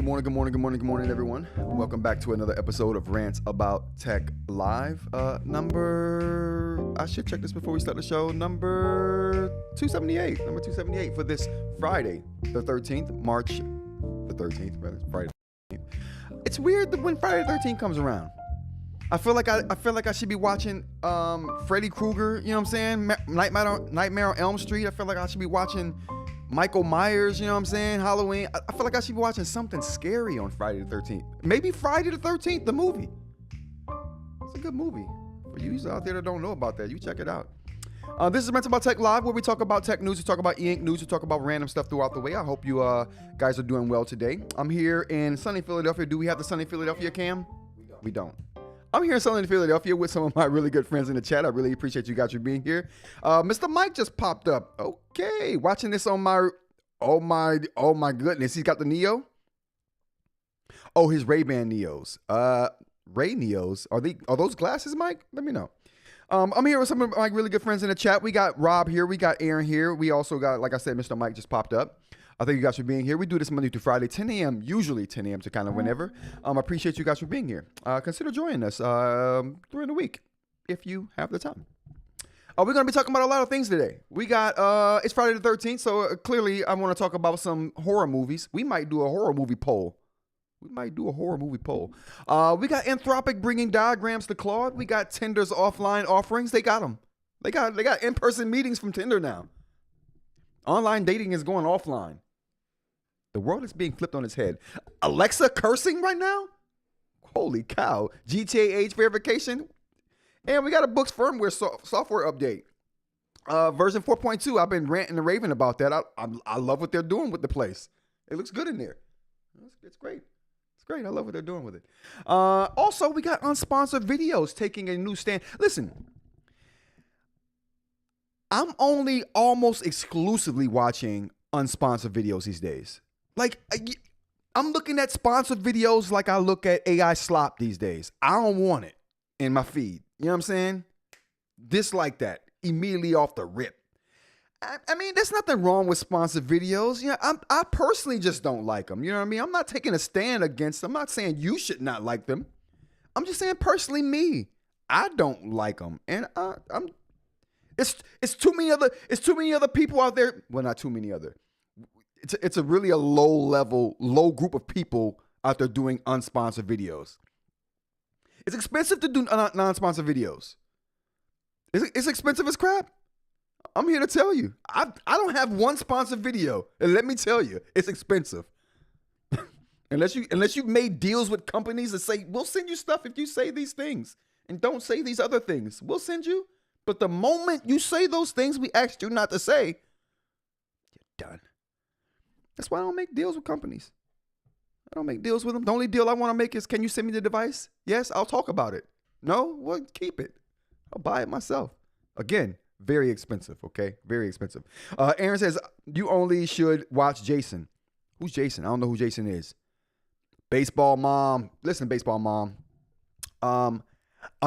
Good morning, everyone. Welcome back to another episode of Rants About Tech Live. I should check this before we start the show. Number 278 for this Friday, the 13th, March the 13th, rather, Friday the 13th. It's weird that when Friday the 13th comes around, I feel like I should be watching Freddy Krueger, you know what I'm saying? Nightmare on Elm Street. I feel like I should be watching Michael Myers, you know what I'm saying? Halloween. I feel like I should be watching something scary on Friday the 13th. Maybe Friday the 13th, the movie. It's a good movie. For you out there that don't know about that, you check it out. This is Rants About Tech Live, where we talk about tech news, we talk about eInk news, we talk about random stuff throughout the way. I hope you guys are doing well today. I'm here in sunny Philadelphia. Do we have the sunny Philadelphia cam? We don't. I'm here in sunny Philadelphia with some of my really good friends in the chat. I really appreciate you guys for being here. Mr. Mike just popped up. Okay, watching this on my, oh my goodness. He's got the Neo. Oh, his Ray-Ban Neos. Ray Neos. Are those glasses, Mike? Let me know. I'm here with some of my really good friends in the chat. We got Rob here. We got Aaron here. We also got, like I said, Mr. Mike just popped up. I thank you guys for being here. We do this Monday through Friday, 10 a.m., usually 10 a.m. to kind of whenever. I appreciate you guys for being here. Consider joining us during the week if you have the time. We're going to be talking about a lot of things today. We got, it's Friday the 13th, so clearly I want to talk about some horror movies. We might do a horror movie poll. We got Anthropic bringing diagrams to Claude. We got Tinder's offline offerings. They got them. They got in-person meetings from Tinder now. Online dating is going offline. The world is being flipped on its head. Alexa cursing right now? Holy cow. GTA age verification. And we got a Boox Firmware software update. Version 4.2. I've been ranting and raving about that. I love what they're doing with the place. It looks good in there. It's great. It's great. I love what they're doing with it. Also, we got unsponsored videos taking a new stand. Listen, I'm only almost exclusively watching unsponsored videos these days. Like, I'm looking at sponsored videos like I look at AI slop these days. I don't want it in my feed. You know what I'm saying? Dislike that immediately off the rip. I mean, there's nothing wrong with sponsored videos. You know, I personally just don't like them. You know what I mean? I'm not taking a stand against them. I'm not saying you should not like them. I'm just saying personally me. I don't like them. And it's too many other people out there. Well, not too many other. It's a really low group of people out there doing unsponsored videos. It's expensive to do non-sponsored videos. It's expensive as crap. I'm here to tell you. I don't have one sponsored video, and let me tell you, it's expensive. unless you made deals with companies that say we'll send you stuff if you say these things and don't say these other things. We'll send you. But the moment you say those things we asked you not to say, you're done. That's why I don't make deals with companies. I don't make deals with them. The only deal I want to make is, can you send me the device? Yes, I'll talk about it. No? Well, keep it. I'll buy it myself. Again, very expensive, okay? Very expensive. Aaron says, you only should watch Jason. Who's Jason? I don't know who Jason is. Baseball mom. Listen, baseball mom. I'm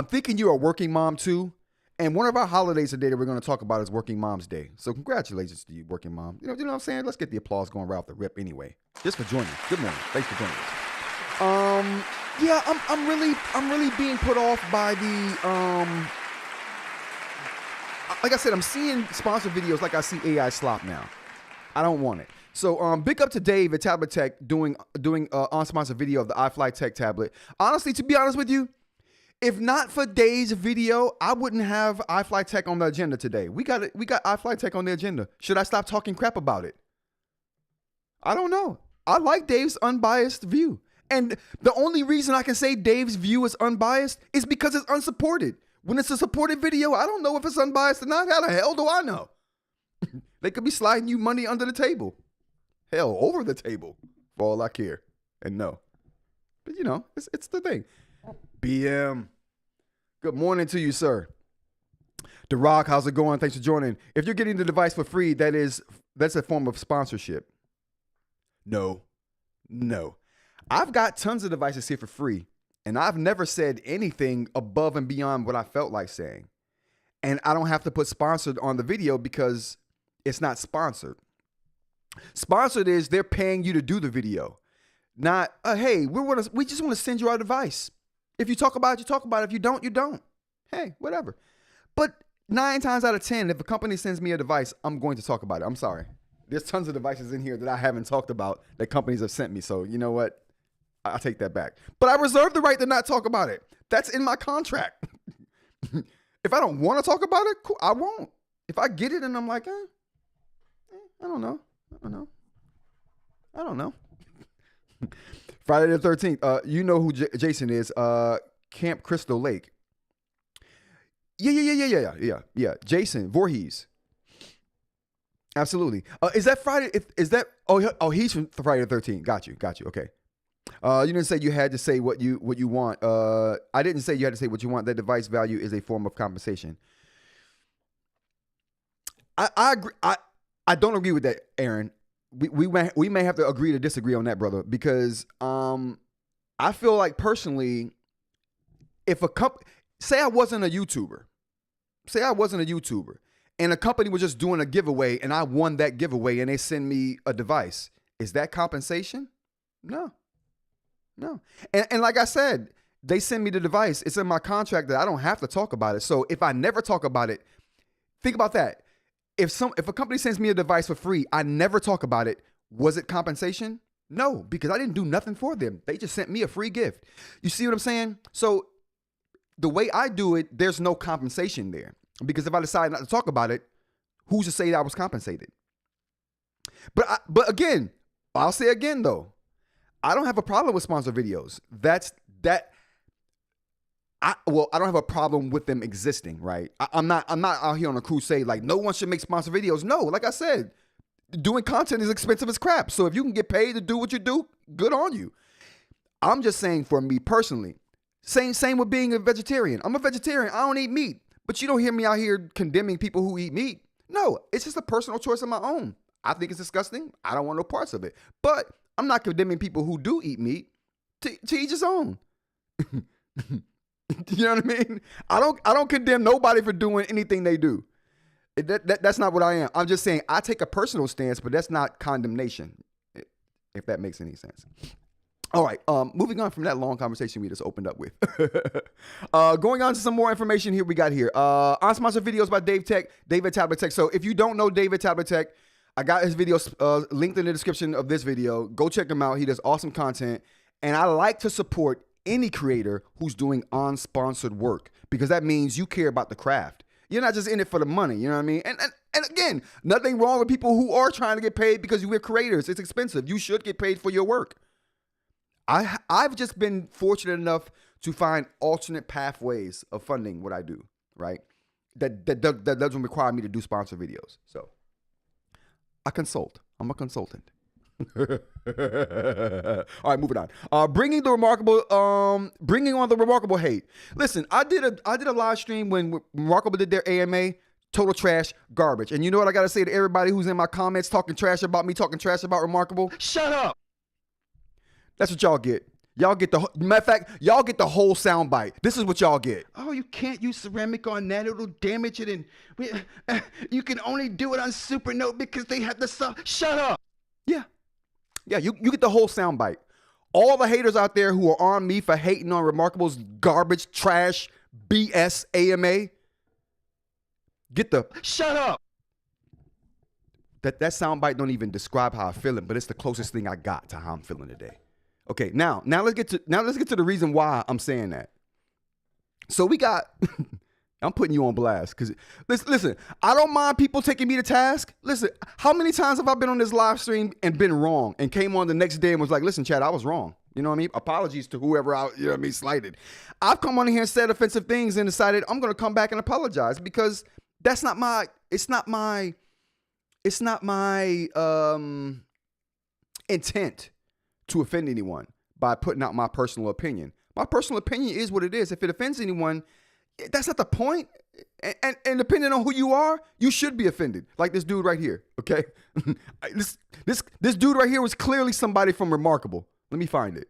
thinking you're a working mom too. And one of our holidays today that we're going to talk about is Working Mom's Day. So congratulations to you, working mom. You know what I'm saying? Let's get the applause going right off the rip anyway. Just for joining. Good morning. Thanks for joining us. Yeah, I'm really being put off by the like I said, I'm seeing sponsored videos like I see AI slop now. I don't want it. So big up to Dave at Tablet Tech doing unsponsored video of the iFLYtech tablet. Honestly, to be honest with you, if not for Dave's video, I wouldn't have iFLYtech on the agenda today. We got iFLYtech on the agenda. Should I stop talking crap about it? I don't know. I like Dave's unbiased view. And the only reason I can say Dave's view is unbiased is because it's unsupported. When it's a supported video, I don't know if it's unbiased or not. How the hell do I know? They could be sliding you money under the table. Hell, over the table, for all I care and know. But you know, it's the thing. BM, good morning to you, sir. The Rock, how's it going? Thanks for joining. If you're getting the device for free, that's a form of sponsorship. No. I've got tons of devices here for free, and I've never said anything above and beyond what I felt like saying. And I don't have to put sponsored on the video because it's not sponsored. Sponsored is they're paying you to do the video. Not, hey, we just want to send you our device. If you talk about it, you talk about it. If you don't, you don't. Hey, whatever. But 9 times out of 10, if a company sends me a device, I'm going to talk about it. I'm sorry. There's tons of devices in here that I haven't talked about that companies have sent me. So you know what? I'll take that back. But I reserve the right to not talk about it. That's in my contract. If I don't want to talk about it, cool, I won't. If I get it and I'm like, I don't know. Friday the 13th. You know who Jason is. Camp Crystal Lake. Yeah. Jason Voorhees. Absolutely. Is that Friday? Is that? Oh, he's from Friday the 13th. Got you. Okay. You didn't say you had to say what you want. I didn't say you had to say what you want. That device value is a form of compensation. I agree. I don't agree with that, Aaron. We may have to agree to disagree on that, brother, because I feel like personally, if a company, say I wasn't a YouTuber, and a company was just doing a giveaway and I won that giveaway and they send me a device, is that compensation? No. And like I said, they send me the device. It's in my contract that I don't have to talk about it. So if I never talk about it, think about that. If a company sends me a device for free, I never talk about it. Was it compensation? No, because I didn't do nothing for them. They just sent me a free gift. You see what I'm saying? So the way I do it, there's no compensation there. Because if I decide not to talk about it, who's to say that I was compensated? But again, I'll say again though, I don't have a problem with sponsor videos. I don't have a problem with them existing, right? I'm not out here on a crusade like no one should make sponsor videos. No, like I said, doing content is expensive as crap. So if you can get paid to do what you do, good on you. I'm just saying for me personally, same with being a vegetarian. I'm a vegetarian. I don't eat meat. But you don't hear me out here condemning people who eat meat. No, it's just a personal choice of my own. I think it's disgusting. I don't want no parts of it. But I'm not condemning people who do eat meat to each his own. You know what I mean? I don't condemn nobody for doing anything they do. That's not what I am. I'm just saying I take a personal stance, but that's not condemnation, if that makes any sense. All right, moving on from that long conversation we just opened up with. Going on to some more information here we got here. Unsponsored videos by David Tablet Tech. So if you don't know David Tablet Tech, I got his videos linked in the description of this video. Go check him out. He does awesome content. And I like to support any creator who's doing unsponsored work because that means you care about the craft. You're not just in it for the money, you know what I mean? And again, nothing wrong with people who are trying to get paid because we're creators. It's expensive. You should get paid for your work. I've just been fortunate enough to find alternate pathways of funding what I do, right? That doesn't require me to do sponsor videos. So I consult. I'm a consultant. All right, moving on. Bringing on the rMarkable hate. Listen, I did a live stream when rMarkable did their AMA. Total trash, garbage. And you know what I gotta say to everybody who's in my comments talking trash about me, talking trash about rMarkable? Shut up. That's what y'all get. Y'all get matter of fact, y'all get the whole soundbite. This is what y'all get. Oh, you can't use ceramic on that. It'll damage it. And you can only do it on Supernote because they have the stuff. Shut up. Yeah, you get the whole soundbite. All the haters out there who are on me for hating on rMarkable's garbage, trash, BS, AMA, get the shut up. That soundbite don't even describe how I'm feeling, but it's the closest thing I got to how I'm feeling today. Okay, now let's get to the reason why I'm saying that. So we got I'm putting you on blast because listen, I don't mind people taking me to task. Listen, how many times have I been on this live stream and been wrong and came on the next day and was like, listen, Chad, I was wrong. You know what I mean? Apologies to whoever slighted. I've come on here and said offensive things and decided I'm going to come back and apologize because it's not my intent to offend anyone by putting out my personal opinion. My personal opinion is what it is. If it offends anyone, that's not the point. And depending on who you are, you should be offended. Like this dude right here, okay? This dude right here was clearly somebody from rMarkable. Let me find it.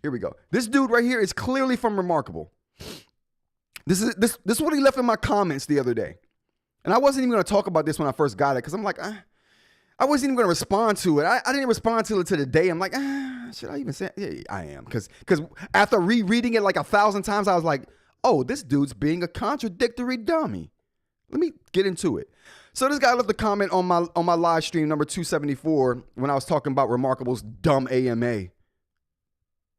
Here we go. This dude right here is clearly from rMarkable. This is what he left in my comments the other day. And I wasn't even going to talk about this when I first got it because I'm like, I wasn't even going to respond to it. I didn't respond to it to the day. I'm like, should I even say it? Yeah, I am. Because after rereading it like 1,000 times, I was like, oh, this dude's being a contradictory dummy. Let me get into it. So this guy left a comment on my live stream number 274 when I was talking about rMarkable's dumb AMA.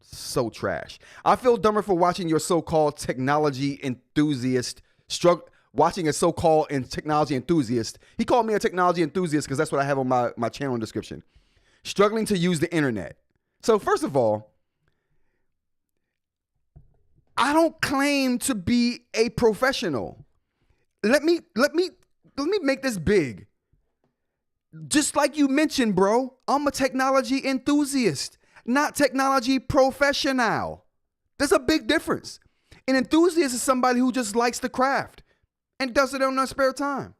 So trash. I feel dumber for watching your so-called technology enthusiast struggle. Watching a so-called technology enthusiast. He called me a technology enthusiast because that's what I have on my channel description. Struggling to use the internet. So first of all, I don't claim to be a professional. Let me make this big. Just like you mentioned, bro, I'm a technology enthusiast, not technology professional. There's a big difference. An enthusiast is somebody who just likes the craft and does it on their spare time.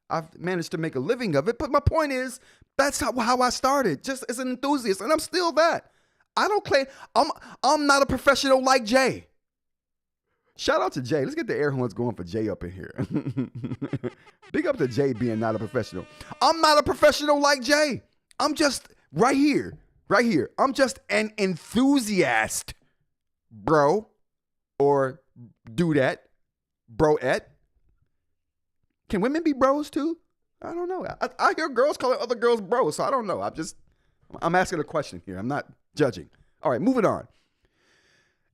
I've managed to make a living of it, but my point is, that's how I started, just as an enthusiast, and I'm still that. I don't claim, I'm not a professional like Jay. Shout out to Jay. Let's get the air horns going for Jay up in here. Big up to Jay being not a professional. I'm not a professional like Jay. I'm just right here. I'm just an enthusiast, bro, or dudette, broette. Can women be bros too? I don't know. I hear girls calling other girls bros, so I don't know. I'm asking a question here. I'm not judging. All right, moving on.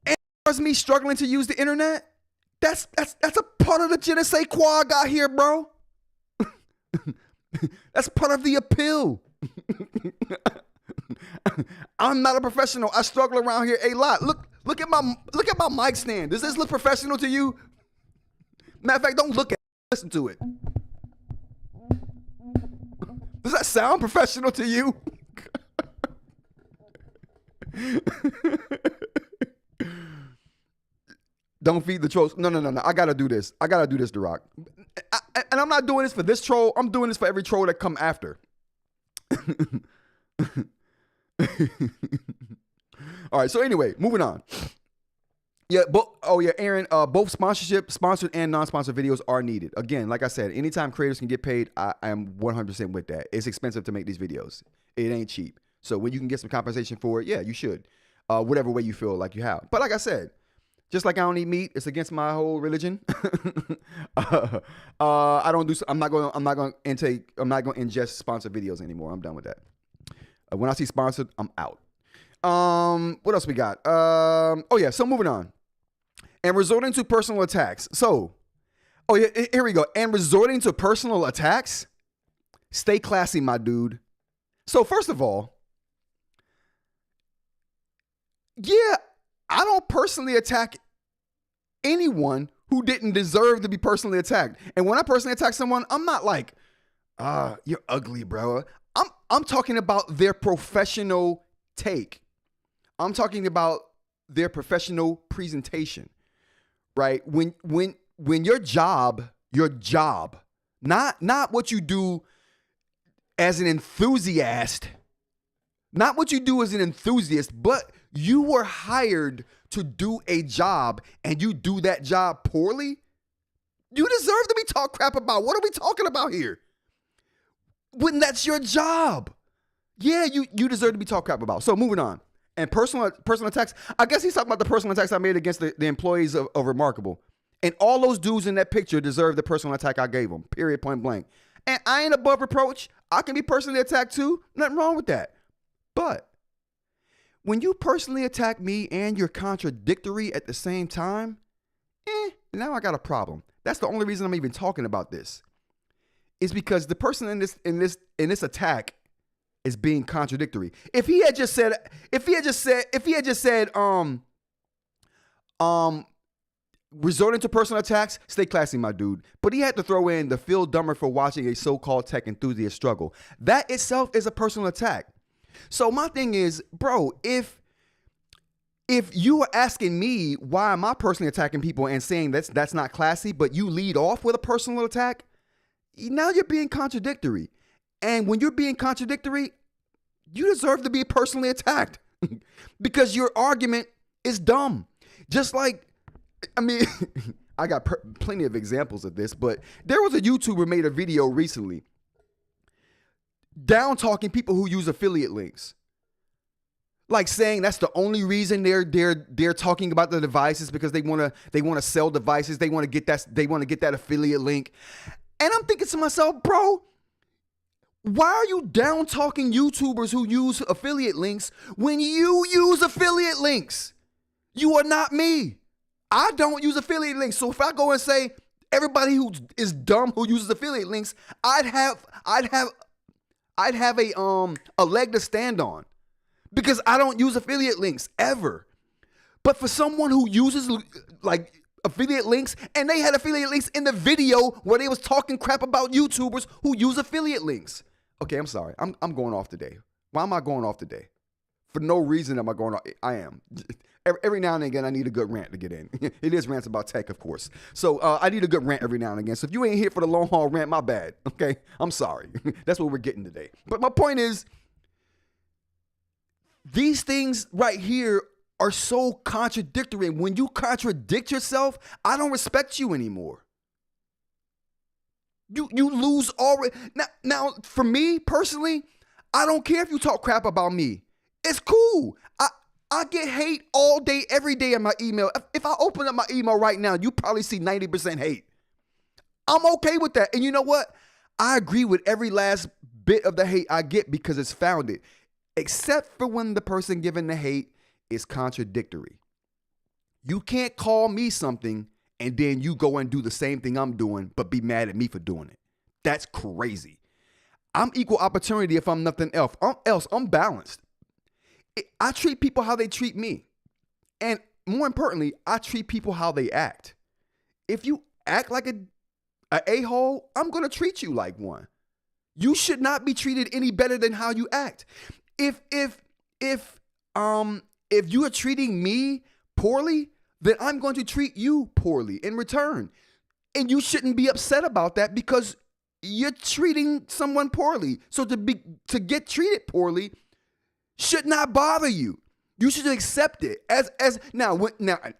And as far as me struggling to use the internet, that's a part of the je ne sais quoi I got here, bro. That's part of the appeal. I'm not a professional. I struggle around here a lot. Look at my mic stand. Does this look professional to you? Matter of fact, don't look at it. Listen to it. Does that sound professional to you? Don't feed the trolls. No. I gotta do this. The Rock. And I'm not doing this for this troll. I'm doing this for every troll that come after. All right. So anyway, moving on. Yeah, Aaron, both sponsored and non-sponsored videos are needed. Again, like I said, anytime creators can get paid, I am 100% with that. It's expensive to make these videos. It ain't cheap. So when you can get some compensation for it, yeah, you should. Whatever way you feel like you have. But like I said, just like I don't eat meat, it's against my whole religion. I'm not going to ingest sponsored videos anymore. I'm done with that. When I see sponsored, I'm out. What else we got? So moving on. And resorting to personal attacks. Here we go. And resorting to personal attacks? Stay classy, my dude. So first of all, yeah, I don't personally attack anyone who didn't deserve to be personally attacked. And when I personally attack someone, I'm not like, you're ugly, bro. I'm talking about their professional take. I'm talking about their professional presentation, right? When your job, not what you do as an enthusiast, not what you do as an enthusiast, but you were hired to do a job and you do that job poorly, you deserve to be talked crap about. What are we talking about here? When that's your job. Yeah, you deserve to be talked crap about. So moving on. And personal attacks, I guess he's talking about the personal attacks I made against the employees of rMarkable. And all those dudes in that picture deserve the personal attack I gave them, period, point blank. And I ain't above reproach. I can be personally attacked too. Nothing wrong with that. But when you personally attack me and you're contradictory at the same time, now I got a problem. That's the only reason I'm even talking about this. Is because the person in this attack is being contradictory. If he had just said, resorting to personal attacks, stay classy, my dude. But he had to throw in the feel dumber for watching a so-called tech enthusiast struggle. That itself is a personal attack. So my thing is, bro, if you are asking me why am I personally attacking people and saying that's not classy, but you lead off with a personal attack, now you're being contradictory. And when you're being contradictory, you deserve to be personally attacked because your argument is dumb. Just like, I mean, I got plenty of examples of this, but there was a YouTuber made a video recently down talking people who use affiliate links. Like saying that's the only reason they're talking about the devices because they want to sell devices. They want to get that affiliate link. And I'm thinking to myself, bro, why are you down talking YouTubers who use affiliate links when you use affiliate links? You are not me. I don't use affiliate links. So if I go and say everybody who is dumb who uses affiliate links, I'd have a leg to stand on because I don't use affiliate links ever. But for someone who uses like affiliate links, and they had affiliate links in the video where they was talking crap about YouTubers who use affiliate links. Okay, I'm sorry. I'm going off today. Why am I going off today? For no reason am I going off. I am. Every now and again, I need a good rant to get in. It is Rants About Tech, of course. So I need a good rant every now and again. So if you ain't here for the long haul rant, my bad. Okay, I'm sorry. That's what we're getting today. But my point is, these things right here are so contradictory. And when you contradict yourself, I don't respect you anymore. You lose already. Now, for me personally, I don't care if you talk crap about me. It's cool. I get hate all day, every day in my email. If I open up my email right now, you probably see 90% hate. I'm okay with that. And you know what? I agree with every last bit of the hate I get because it's founded, except for when the person giving the hate is contradictory. You can't call me something and then you go and do the same thing I'm doing, but be mad at me for doing it. That's crazy. I'm equal opportunity if I'm nothing else. I'm balanced. I treat people how they treat me. And more importantly, I treat people how they act. If you act like an a-hole, I'm going to treat you like one. You should not be treated any better than how you act. If you are treating me poorly, then I'm going to treat you poorly in return. And you shouldn't be upset about that because you're treating someone poorly. So to get treated poorly should not bother you. You should accept it.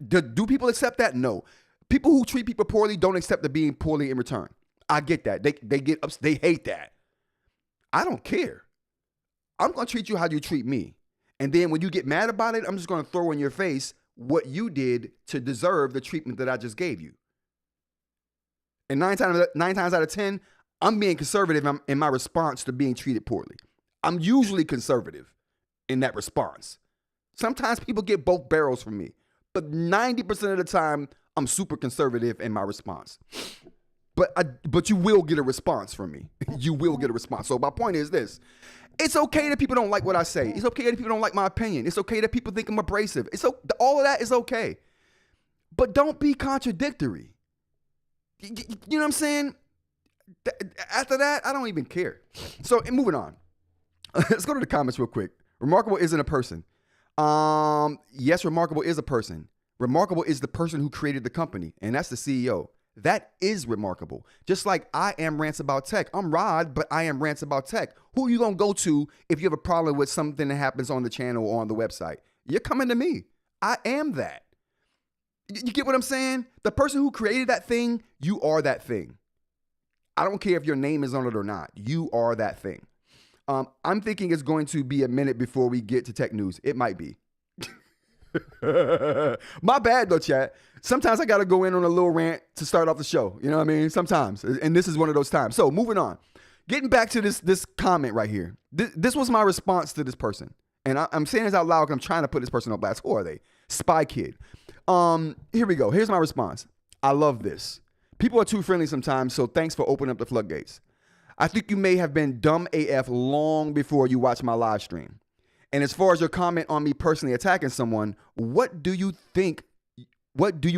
Do people accept that? No. People who treat people poorly don't accept the being poorly in return. I get that. They hate that. I don't care. I'm going to treat you how you treat me. And then when you get mad about it, I'm just going to throw in your face what you did to deserve the treatment that I just gave you. And nine times out of 10, I'm being conservative in my response to being treated poorly. I'm usually conservative in that response. Sometimes people get both barrels from me, but 90% of the time, I'm super conservative in my response. But you will get a response from me. You will get a response. So my point is this. It's okay that people don't like what I say. It's okay that people don't like my opinion. It's okay that people think I'm abrasive. All of that is okay. But don't be contradictory. You know what I'm saying? After that, I don't even care. So moving on. Let's go to the comments real quick. rMarkable isn't a person. Yes, rMarkable is a person. rMarkable is the person who created the company, and that's the CEO. That is rMarkable. Just like I am Rants About Tech. I'm Rod, but I am Rants About Tech. Who are you going to go to if you have a problem with something that happens on the channel or on the website? You're coming to me. I am that. You get what I'm saying? The person who created that thing, you are that thing. I don't care if your name is on it or not. You are that thing. I'm thinking it's going to be a minute before we get to tech news. It might be. My bad though, chat. Sometimes I got to go in on a little rant to start off the show. You know what I mean? Sometimes. And this is one of those times. So moving on. Getting back to this comment right here. This was my response to this person. And I'm saying this out loud because I'm trying to put this person on blast. Who are they? Spy Kid. Here we go. Here's my response. I love this. People are too friendly sometimes, so thanks for opening up the floodgates. I think you may have been dumb AF long before you watched my live stream. And as far as your comment on me personally attacking someone, what do you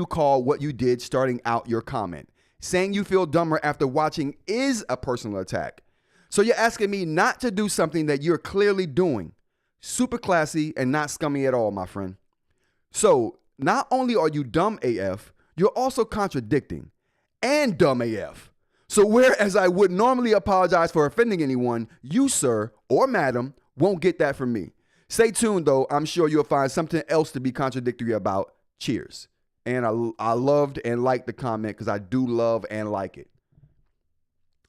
call what you did starting out your comment? Saying you feel dumber after watching is a personal attack. So you're asking me not to do something that you're clearly doing. Super classy and not scummy at all, my friend. So not only are you dumb AF, you're also contradicting and dumb AF. So whereas I would normally apologize for offending anyone, you, sir, or madam, won't get that from me. Stay tuned, though. I'm sure you'll find something else to be contradictory about. Cheers. And I loved and liked the comment because I do love and like it.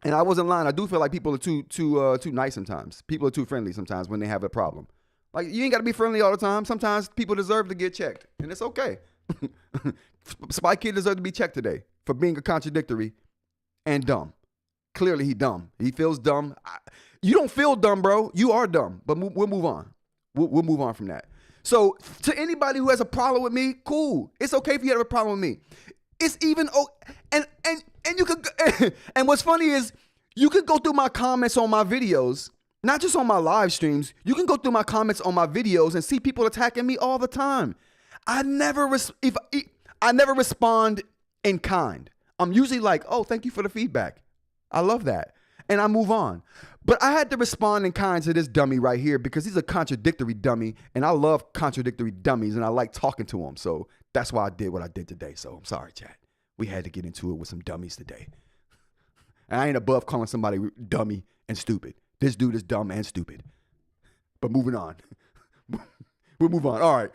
And I wasn't lying. I do feel like people are too nice sometimes. People are too friendly sometimes when they have a problem. Like, you ain't got to be friendly all the time. Sometimes people deserve to get checked, and it's okay. Spy Kid deserved to be checked today for being a contradictory and dumb. Clearly, he dumb. He feels dumb. You don't feel dumb, bro. You are dumb. But we'll move on. We'll move on from that. So, to anybody who has a problem with me, cool. It's okay if you have a problem with me. It's even and you could and what's funny is you could go through my comments on my videos, not just on my live streams. You can go through my comments on my videos and see people attacking me all the time. I never respond in kind. I'm usually like, "Oh, thank you for the feedback. I love that." And I move on. But I had to respond in kind to this dummy right here because he's a contradictory dummy, and I love contradictory dummies, and I like talking to him. So that's why I did what I did today. So I'm sorry, chat. We had to get into it with some dummies today. And I ain't above calling somebody dummy and stupid. This dude is dumb and stupid. But moving on. We'll move on. All right.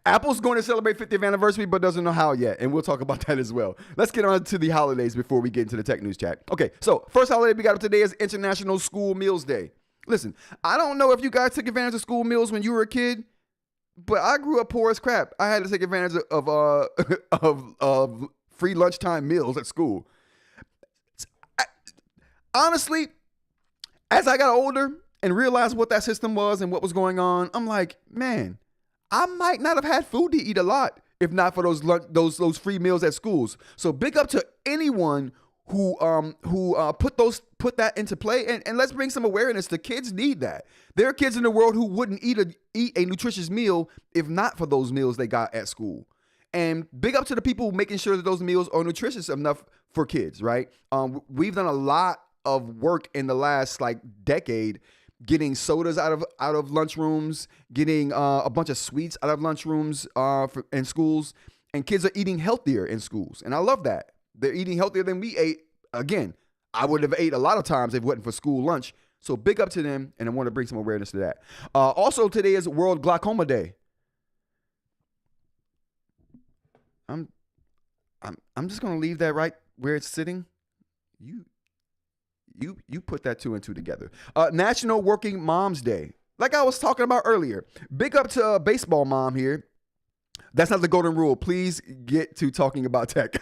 Apple's going to celebrate 50th anniversary, but doesn't know how yet. And we'll talk about that as well. Let's get on to the holidays before we get into the tech news chat. Okay, so first holiday we got up today is International School Meals Day. Listen, I don't know if you guys took advantage of school meals when you were a kid, but I grew up poor as crap. I had to take advantage of free lunchtime meals at school. Honestly, as I got older and realized what that system was and what was going on, I'm like, man, I might not have had food to eat a lot if not for those free meals at schools. So big up to anyone who put that into play, and let's bring some awareness. The kids need that. There are kids in the world who wouldn't eat a nutritious meal if not for those meals they got at school. And big up to the people making sure that those meals are nutritious enough for kids, right? We've done a lot of work in the last decade, getting sodas out of lunchrooms, getting a bunch of sweets out of lunchrooms in schools, and kids are eating healthier in schools. And I love that. They're eating healthier than we ate. Again, I would have ate a lot of times if it wasn't for school lunch. So big up to them, and I want to bring some awareness to that. Also, today is World Glaucoma Day. I'm just gonna leave that right where it's sitting. You put that two and two together. National Working Moms Day. Like I was talking about earlier. Big up to baseball mom here. That's not the golden rule. Please get to talking about tech.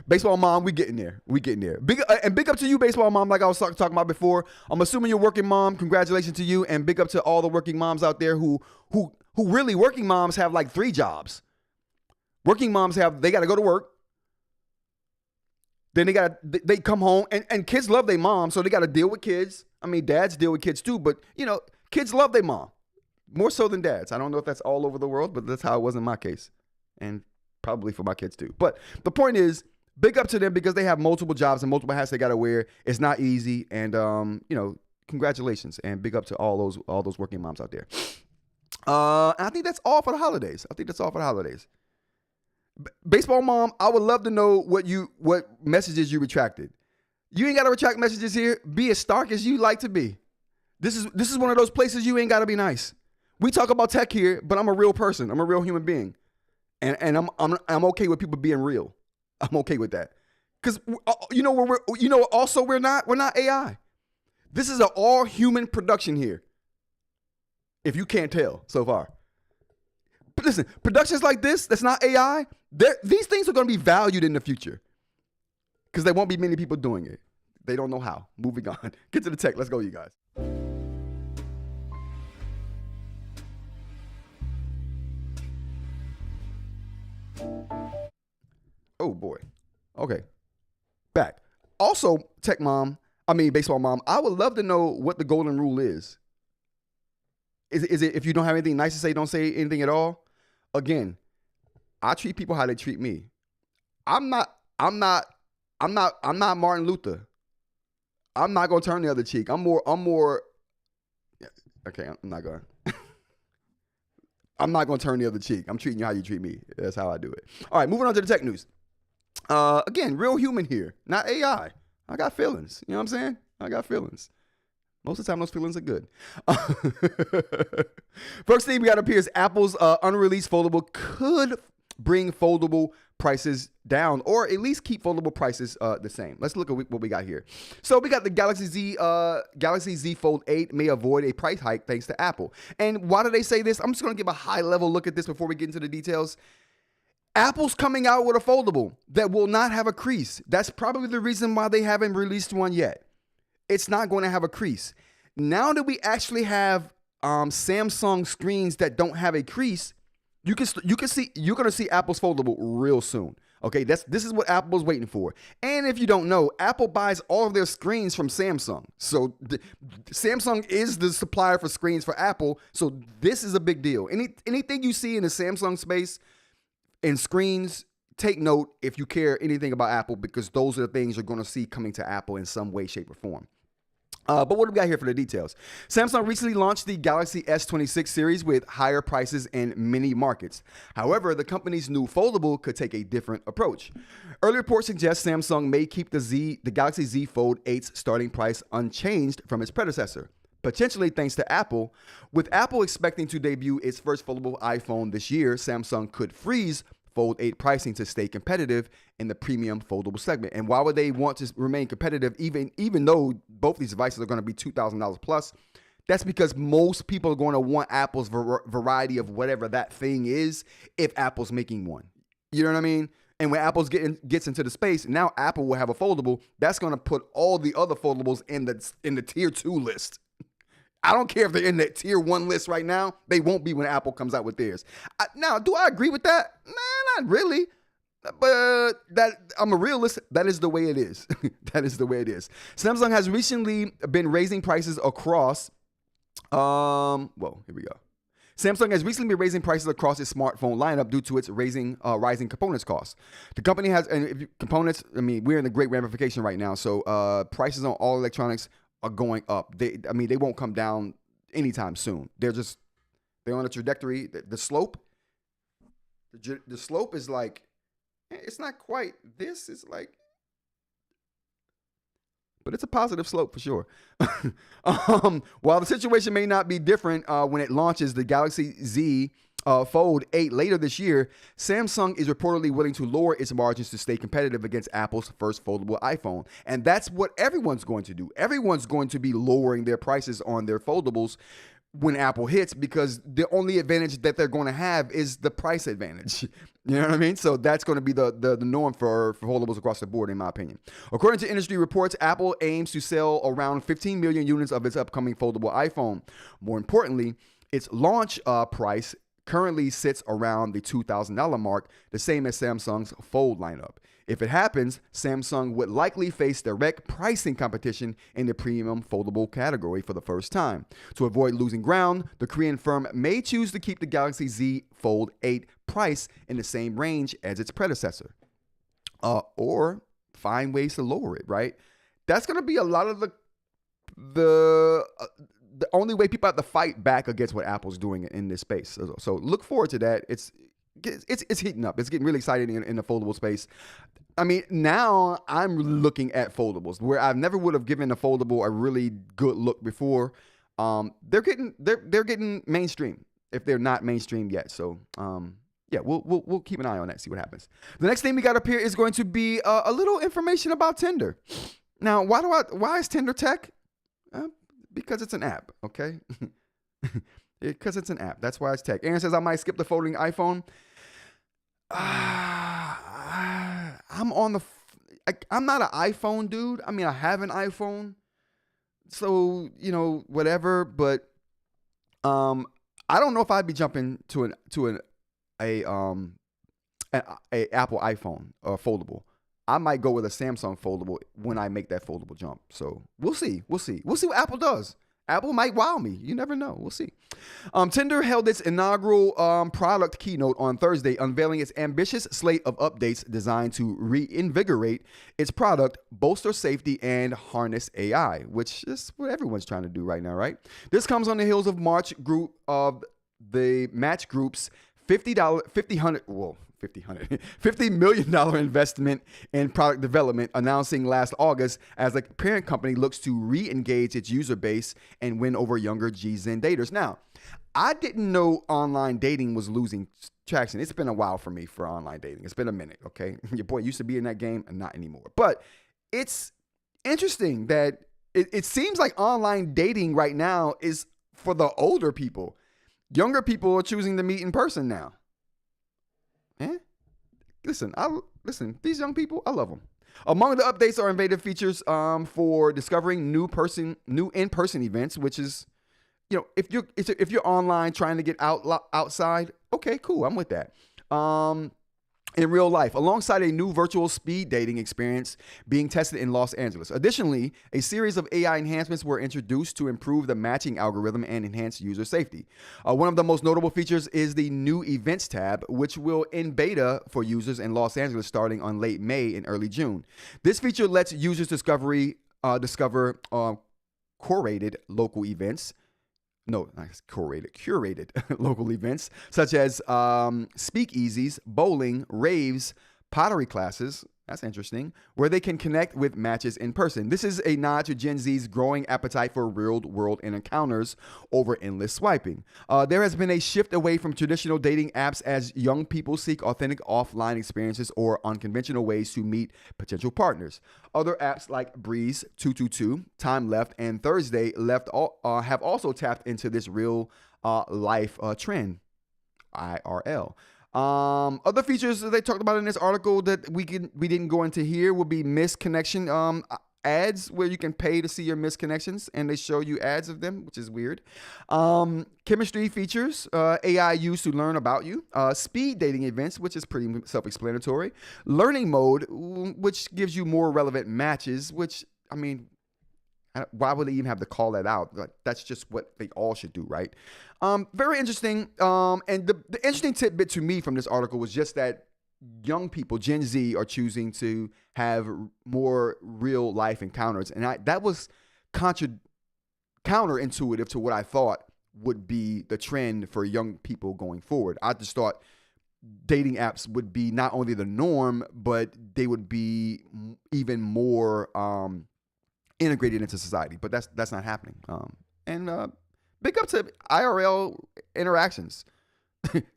Baseball mom, we getting there. Big up to you, baseball mom, like I was talking about before. I'm assuming you're a working mom. Congratulations to you, and big up to all the working moms out there who really, working moms have like 3 jobs. Working moms they got to go to work. Then they come home, and kids love their mom, so they got to deal with kids. I mean, dads deal with kids too, but kids love their mom more so than dads. I don't know if that's all over the world, but that's how it was in my case, and probably for my kids too. But the point is, big up to them because they have multiple jobs and multiple hats they got to wear. It's not easy, and congratulations and big up to all those working moms out there. I think that's all for the holidays. Baseball mom, I would love to know what messages you retracted. You ain't got to retract messages here. Be as stark as you like to be. This is one of those places you ain't got to be nice. We talk about tech here, but I'm a real person. I'm a real human being, and I'm okay with people being real. I'm okay with that because we're not AI. This is an all human production here. If you can't tell so far. But listen, productions like this, that's not AI, these things are going to be valued in the future because there won't be many people doing it. They don't know how. Moving on. Get to the tech. Let's go, you guys. Oh, boy. Okay. Back. Also, baseball mom, I would love to know what the golden rule is. Is it if you don't have anything nice to say, don't say anything at all? Again, I treat people how they treat me. I'm not Martin Luther. I'm not gonna turn the other cheek. I'm more. Okay, I'm not going. I'm not gonna turn the other cheek. I'm treating you how you treat me. That's how I do it. All right, moving on to the tech news. Again, real human here, not AI. I got feelings. You know what I'm saying? I got feelings. Most of the time, those feelings are good. First thing we got up here is Apple's unreleased foldable could bring foldable prices down, or at least keep foldable prices the same. Let's look at what we got here. So we got the Galaxy Z Fold 8 may avoid a price hike thanks to Apple. And why do they say this? I'm just going to give a high level look at this before we get into the details. Apple's coming out with a foldable that will not have a crease. That's probably the reason why they haven't released one yet. It's not going to have a crease. Now that we actually have Samsung screens that don't have a crease, you're going to see Apple's foldable real soon. Okay, this is what Apple's waiting for. And if you don't know, Apple buys all of their screens from Samsung. So Samsung is the supplier for screens for Apple. So this is a big deal. Anything you see in the Samsung space in screens, take note if you care anything about Apple, because those are the things you're going to see coming to Apple in some way, shape, or form. But what do we got here for the details? Samsung recently launched the Galaxy S26 series with higher prices in many markets. However, the company's new foldable could take a different approach. Early reports suggest Samsung may keep the Galaxy Z Fold 8's starting price unchanged from its predecessor, potentially thanks to Apple. With Apple expecting to debut its first foldable iPhone this year, Samsung could freeze Fold 8 pricing to stay competitive in the premium foldable segment. And why would they want to remain competitive even though both these devices are going to be $2,000 plus? That's because most people are going to want Apple's variety of whatever that thing is if Apple's making one. You know what I mean? And when Apple gets into the space, now Apple will have a foldable that's going to put all the other foldables in the tier 2 list. I don't care if they're in the tier 1 list right now. They won't be when Apple comes out with theirs. Now, do I agree with that? Nah, not really. But I'm a realist. That is the way it is. That is the way it is. Samsung has recently been raising prices across. Here we go. Samsung has recently been raising prices across its smartphone lineup due to its rising components costs. The company has, components, we're in the great ramification right now. So prices on all electronics are going up. They won't come down anytime soon. They're on a trajectory. The slope is like, it's not quite this. It's like, but it's a positive slope for sure. While the situation may not be different when it launches the Galaxy Z Fold 8 later this year, Samsung is reportedly willing to lower its margins to stay competitive against Apple's first foldable iPhone. And that's what everyone's going to do. Everyone's going to be lowering their prices on their foldables when Apple hits, because the only advantage that they're going to have is the price advantage. You know what I mean? So that's going to be the norm for foldables across the board, in my opinion. According to industry reports, Apple aims to sell around 15 million units of its upcoming foldable iPhone. More importantly, its launch price currently sits around the $2,000 mark, the same as Samsung's Fold lineup. If it happens, Samsung would likely face direct pricing competition in the premium foldable category for the first time. To avoid losing ground, the Korean firm may choose to keep the Galaxy Z Fold 8 price in the same range as its predecessor, or find ways to lower it, right? That's going to be a lot of the only way people have to fight back against what Apple's doing in this space. So look forward to that. It's heating up. It's getting really exciting in the foldable space. Now I'm looking at foldables where I never would have given a foldable a really good look before. They're getting mainstream if they're not mainstream yet. So we'll keep an eye on that, see what happens. The next thing we got up here is going to be a little information about Tinder. Now, why is Tinder tech? Because it's an app, okay? Because it's an app. That's why it's tech. Aaron says I might skip the folding iPhone. I'm not an iPhone dude. I have an iPhone, so whatever. But I don't know if I'd be jumping to an Apple iPhone or foldable. I might go with a Samsung foldable when I make that foldable jump. So we'll see. We'll see what Apple does. Apple might wow me. You never know. We'll see. Tinder held its inaugural product keynote on Thursday, unveiling its ambitious slate of updates designed to reinvigorate its product, bolster safety, and harness AI, which is what everyone's trying to do right now, right? This comes on the heels of the Match Group's $50 million investment in product development, announcing last August as the parent company looks to re-engage its user base and win over younger Gen daters. Now, I didn't know online dating was losing traction. It's been a while for me for online dating. It's been a minute, okay? Your boy used to be in that game and not anymore. But it's interesting that it seems like online dating right now is for the older people. Younger people are choosing to meet in person now. Listen, these young people, I love them. Among the updates are innovative features for discovering new in-person events, which is, if you're online trying to get outside, okay, cool, I'm with that. In real life, alongside a new virtual speed dating experience being tested in Los Angeles. Additionally, a series of AI enhancements were introduced to improve the matching algorithm and enhance user safety. One of the most notable features is the new Events tab, which will in beta for users in Los Angeles starting on late May and early June. This feature lets users discover curated local events. No, not curated local events such as speakeasies, bowling, raves, pottery classes. That's interesting, where they can connect with matches in person. This is a nod to Gen Z's growing appetite for real-world encounters over endless swiping. There has been a shift away from traditional dating apps as young people seek authentic offline experiences or unconventional ways to meet potential partners. Other apps like Breeze, 222, Time Left, and Thursday Left have also tapped into this real life trend, IRL. Other features that they talked about in this article that we didn't go into here would be missed connection ads, where you can pay to see your missed connections and they show you ads of them, which is weird. Chemistry features, AI used to learn about you. Speed dating events, which is pretty self-explanatory. Learning mode, which gives you more relevant matches, which, I mean, why would they even have to call that out? Like, that's just what they all should do, right? Very interesting. And the interesting tidbit to me from this article was just that young people, Gen Z, are choosing to have more real life encounters. And that was counterintuitive to what I thought would be the trend for young people going forward. I just thought dating apps would be not only the norm, but they would be even more integrated into society, but that's not happening. Big up to IRL interactions.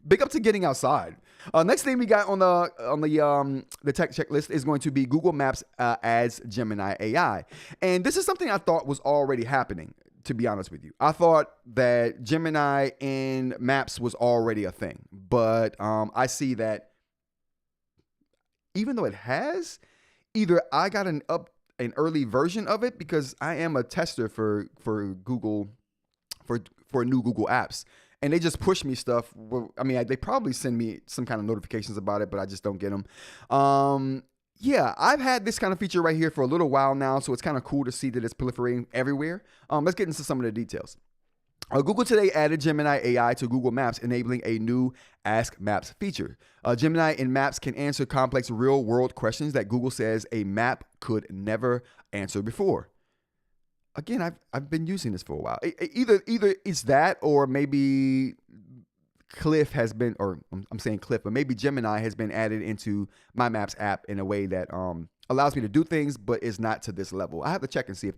Big up to getting outside. Next thing we got on the tech checklist is going to be Google Maps adds Gemini AI, and this is something I thought was already happening. To be honest with you, I thought that Gemini in Maps was already a thing, but I see that even though it has, either I got an early version of it because I am a tester for Google for new Google apps, and they just push me stuff. I mean, they probably send me some kind of notifications about it, but I just don't get them. Yeah, I've had this kind of feature right here for a little while now, so it's kind of cool to see that it's proliferating everywhere. Let's get into some of the details. Google today added Gemini AI to Google Maps, enabling a new Ask Maps feature. Gemini in Maps can answer complex real-world questions that Google says a map could never answer before. Again, I've been using this for a while. Either it's that, or maybe Cliff has been, or I'm saying Cliff, but maybe Gemini has been added into my Maps app in a way that allows me to do things, but is not to this level. I have to check and see if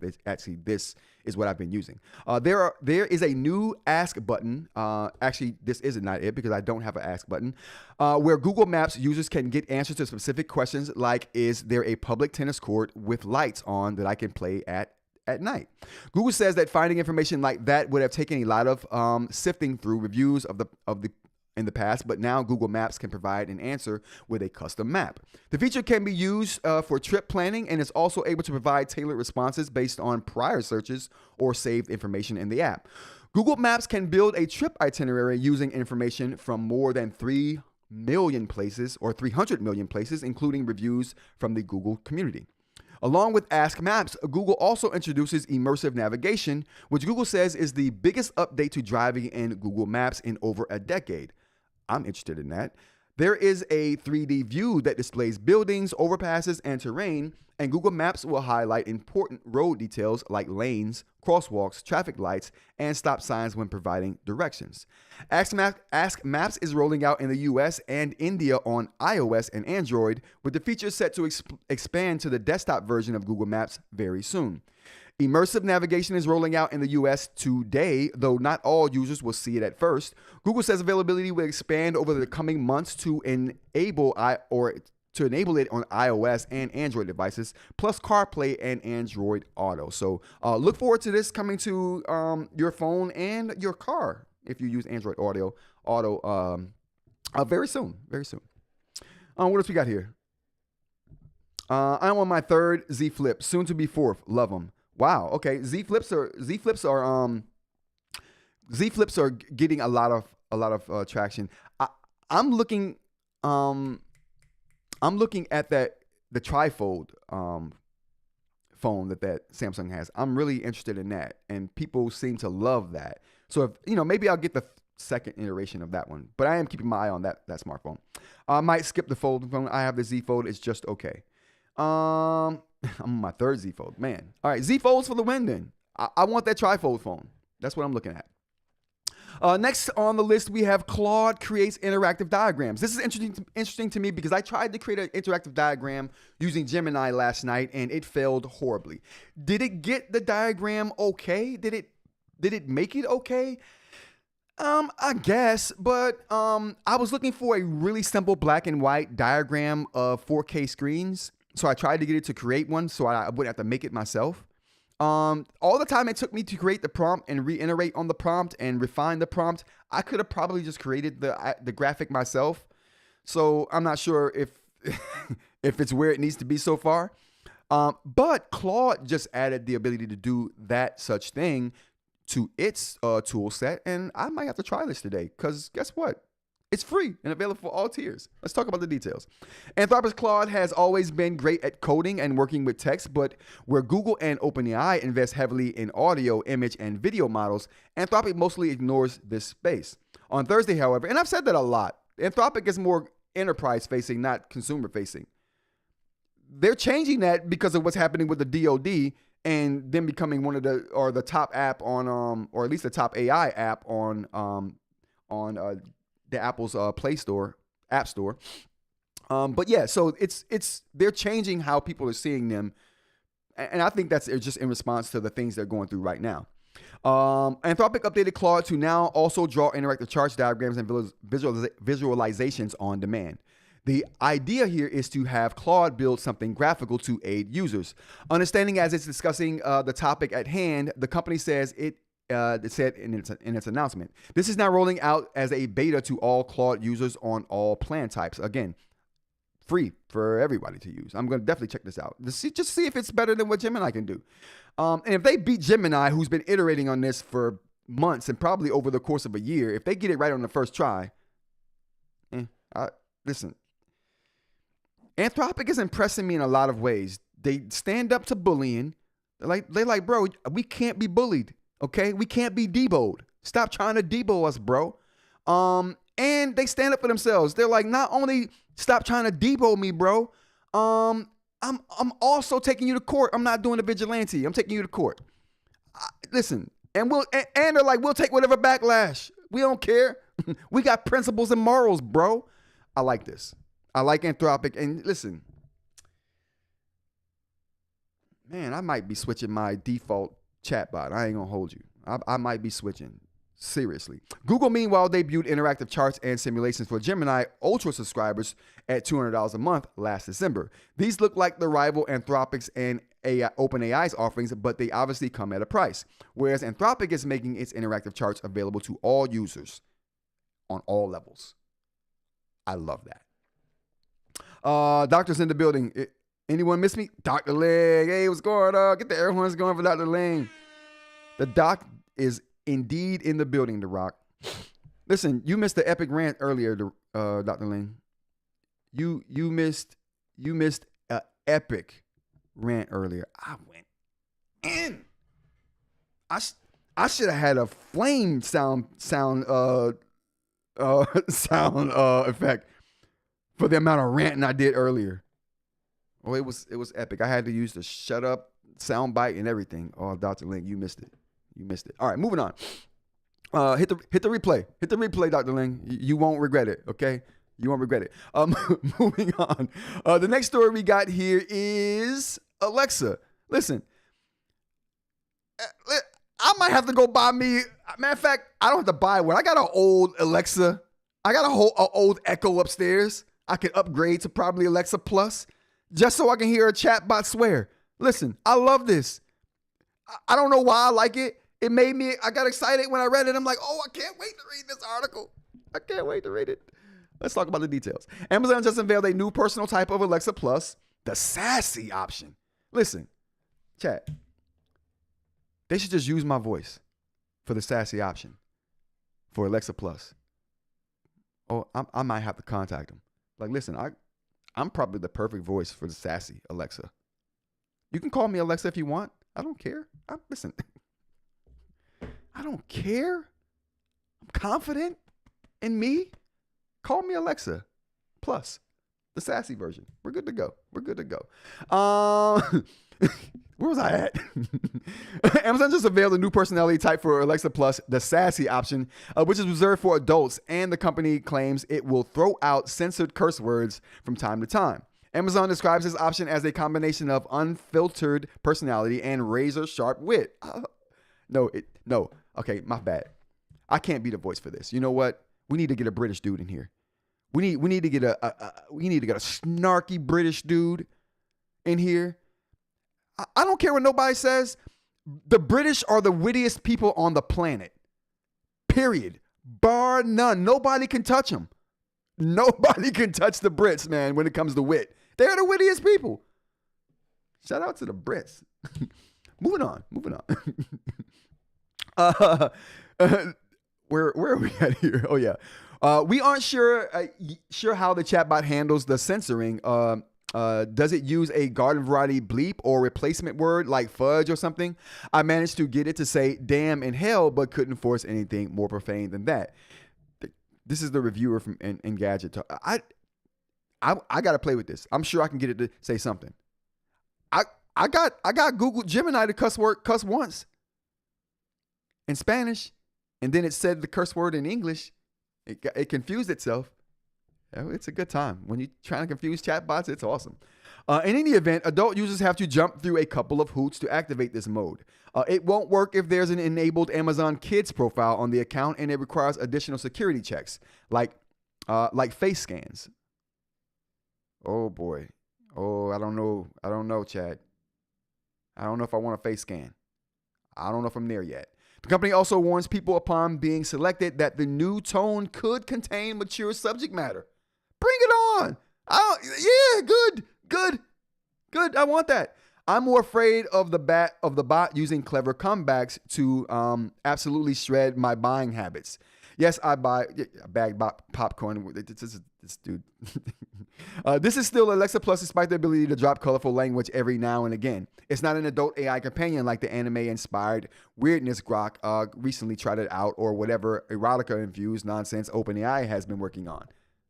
this is what I've been using. There is a new Ask button. Actually, this is not it because I don't have an Ask button, where Google Maps users can get answers to specific questions like, is there a public tennis court with lights on that I can play at night? Google says that finding information like that would have taken a lot of sifting through reviews in the past, but now Google Maps can provide an answer with a custom map. The feature can be used for trip planning and is also able to provide tailored responses based on prior searches or saved information in the app. Google Maps can build a trip itinerary using information from more than 3 million places or 300 million places, including reviews from the Google community. Along with Ask Maps, Google also introduces immersive navigation, which Google says is the biggest update to driving in Google Maps in over a decade. I'm interested in that. There is a 3D view that displays buildings, overpasses, and terrain, and Google Maps will highlight important road details like lanes, crosswalks, traffic lights, and stop signs when providing directions. Ask Maps is rolling out in the US and India on iOS and Android, with the feature set to expand to the desktop version of Google Maps very soon. Immersive navigation is rolling out in the US today, though not all users will see it at first. Google says availability will expand over the coming months to enable it on iOS and Android devices, plus CarPlay and Android Auto. So look forward to this coming to your phone and your car if you use Android Auto very soon. Very soon. What else we got here? I'm on my third Z Flip, soon to be fourth. Love them. Wow. Okay. Z flips are getting a lot of traction. I'm looking at the trifold phone that Samsung has. I'm really interested in that, and people seem to love that. So if maybe I'll get the second iteration of that one, but I am keeping my eye on that smartphone. I might skip the fold phone. I have the Z Fold. It's just okay. I'm on my third Z Fold, man. All right, Z Folds for the win then. I want that trifold phone. That's what I'm looking at. Next on the list, we have Claude creates interactive diagrams. This is interesting to me because I tried to create an interactive diagram using Gemini last night and it failed horribly. Did it get the diagram okay? Did it make it okay? I guess, but I was looking for a really simple black and white diagram of 4K screens. So I tried to get it to create one so I wouldn't have to make it myself. All the time it took me to create the prompt and reiterate on the prompt and refine the prompt, I could have probably just created the graphic myself. So I'm not sure if if it's where it needs to be so far. But Claude just added the ability to do that such thing to its tool set, and I might have to try this today because guess what? It's free and available for all tiers. Let's talk about the details. Anthropic's Claude has always been great at coding and working with text, but where Google and OpenAI invest heavily in audio, image, and video models, Anthropic mostly ignores this space. On Thursday, however, and I've said that a lot, Anthropic is more enterprise-facing, not consumer-facing. They're changing that because of what's happening with the DoD and them becoming one of the top app on, or at least the top AI app on the Apple's Play Store, App Store. But yeah, so they're changing how people are seeing them. And I think that's just in response to the things they're going through right now. Anthropic updated Claude to now also draw interactive charts, diagrams, and visualizations on demand. The idea here is to have Claude build something graphical to aid users. Understanding as it's discussing the topic at hand, the company says it said in its announcement. This is now rolling out as a beta to all Claude users on all plan types. Again, free for everybody to use. I'm going to definitely check this out. Just see if it's better than what Gemini can do. And if they beat Gemini, who's been iterating on this for months and probably over the course of a year, if they get it right on the first try, listen, Anthropic is impressing me in a lot of ways. They stand up to bullying. They're like, bro, we can't be bullied. Okay, we can't be deboed. Stop trying to debo us, bro. And they stand up for themselves. They're like, not only stop trying to debo me, bro. I'm also taking you to court. I'm not doing a vigilante. I'm taking you to court. Listen, and they're like, we'll take whatever backlash. We don't care. We got principles and morals, bro. I like this. I like Anthropic. And listen, man, I might be switching my default chatbot. I ain't gonna hold you. I might be switching. Seriously. Google, meanwhile, debuted interactive charts and simulations for Gemini Ultra subscribers at $200 a month last December. These look like the rival Anthropic's and OpenAI's offerings, but they obviously come at a price. Whereas Anthropic is making its interactive charts available to all users on all levels. I love that. Doctor's in the building. Anyone miss me? Dr. Ling. Hey, what's going on? Get the air horns going for Dr. Ling. The doc is indeed in the building, The Rock. Listen, you missed the epic rant earlier, Dr. Ling. You missed an epic rant earlier. I went in. I should have had a flame sound effect for the amount of ranting I did earlier. Oh, it was epic. I had to use the shut up sound bite and everything. Oh, Dr. Ling, you missed it. You missed it. All right, moving on. Hit the replay. Hit the replay, Dr. Ling. You won't regret it, okay? You won't regret it. Moving on. The next story we got here is Alexa. Listen, I might have to go buy me. Matter of fact, I don't have to buy one. I got an old Alexa. I got a old Echo upstairs. I can upgrade to probably Alexa Plus just so I can hear a chatbot swear. Listen, I love this. I don't know why I like it. I got excited when I read it. I'm like, oh, I can't wait to read this article. I can't wait to read it. Let's talk about the details. Amazon just unveiled a new personal type of Alexa Plus, the sassy option. Listen, chat. They should just use my voice for the sassy option for Alexa Plus. Oh, I might have to contact them. Like, listen, I'm probably the perfect voice for the sassy Alexa. You can call me Alexa if you want. I don't care. Listen, I don't care. I'm confident in me. Call me Alexa Plus, the sassy version. We're good to go. We're good to go. Where was I at? Amazon just unveiled a new personality type for Alexa Plus, the sassy option, which is reserved for adults, and the company claims it will throw out censored curse words from time to time. Amazon describes this option as a combination of unfiltered personality and razor-sharp wit. No. Okay, my bad. I can't be the voice for this. You know what? We need to get a British dude in here. We need to get a snarky British dude in here. I don't care what nobody says. The British are the wittiest people on the planet. Period. Bar none. Nobody can touch them. Nobody can touch the Brits, man, when it comes to wit. They're the wittiest people. Shout out to the Brits. Moving on. Where are we at here? Oh, yeah. We aren't sure how the chatbot handles the censoring. Does it use a garden variety bleep or replacement word like fudge or something? I managed to get it to say damn and hell, but couldn't force anything more profane than that. This is the reviewer from Engadget. I got to play with this. I'm sure I can get it to say something. I got Google Gemini to cuss once in Spanish, and then it said the curse word in English. It confused itself. It's a good time. When you're trying to confuse chatbots, it's awesome. In any event, adult users have to jump through a couple of hoops to activate this mode. It won't work if there's an enabled Amazon Kids profile on the account, and it requires additional security checks, like face scans. Oh boy. Oh, I don't know, Chad. I don't know if I want a face scan. I don't know if I'm there yet. The company also warns people upon being selected that the new tone could contain mature subject matter. Bring it on. Good. I want that. I'm more afraid of the bot using clever comebacks to absolutely shred my buying habits. Yes, I bag popcorn. This dude. This is still Alexa Plus, despite the ability to drop colorful language every now and again. It's not an adult AI companion like the anime-inspired weirdness Grok recently tried it out, or whatever erotica-infused nonsense OpenAI has been working on.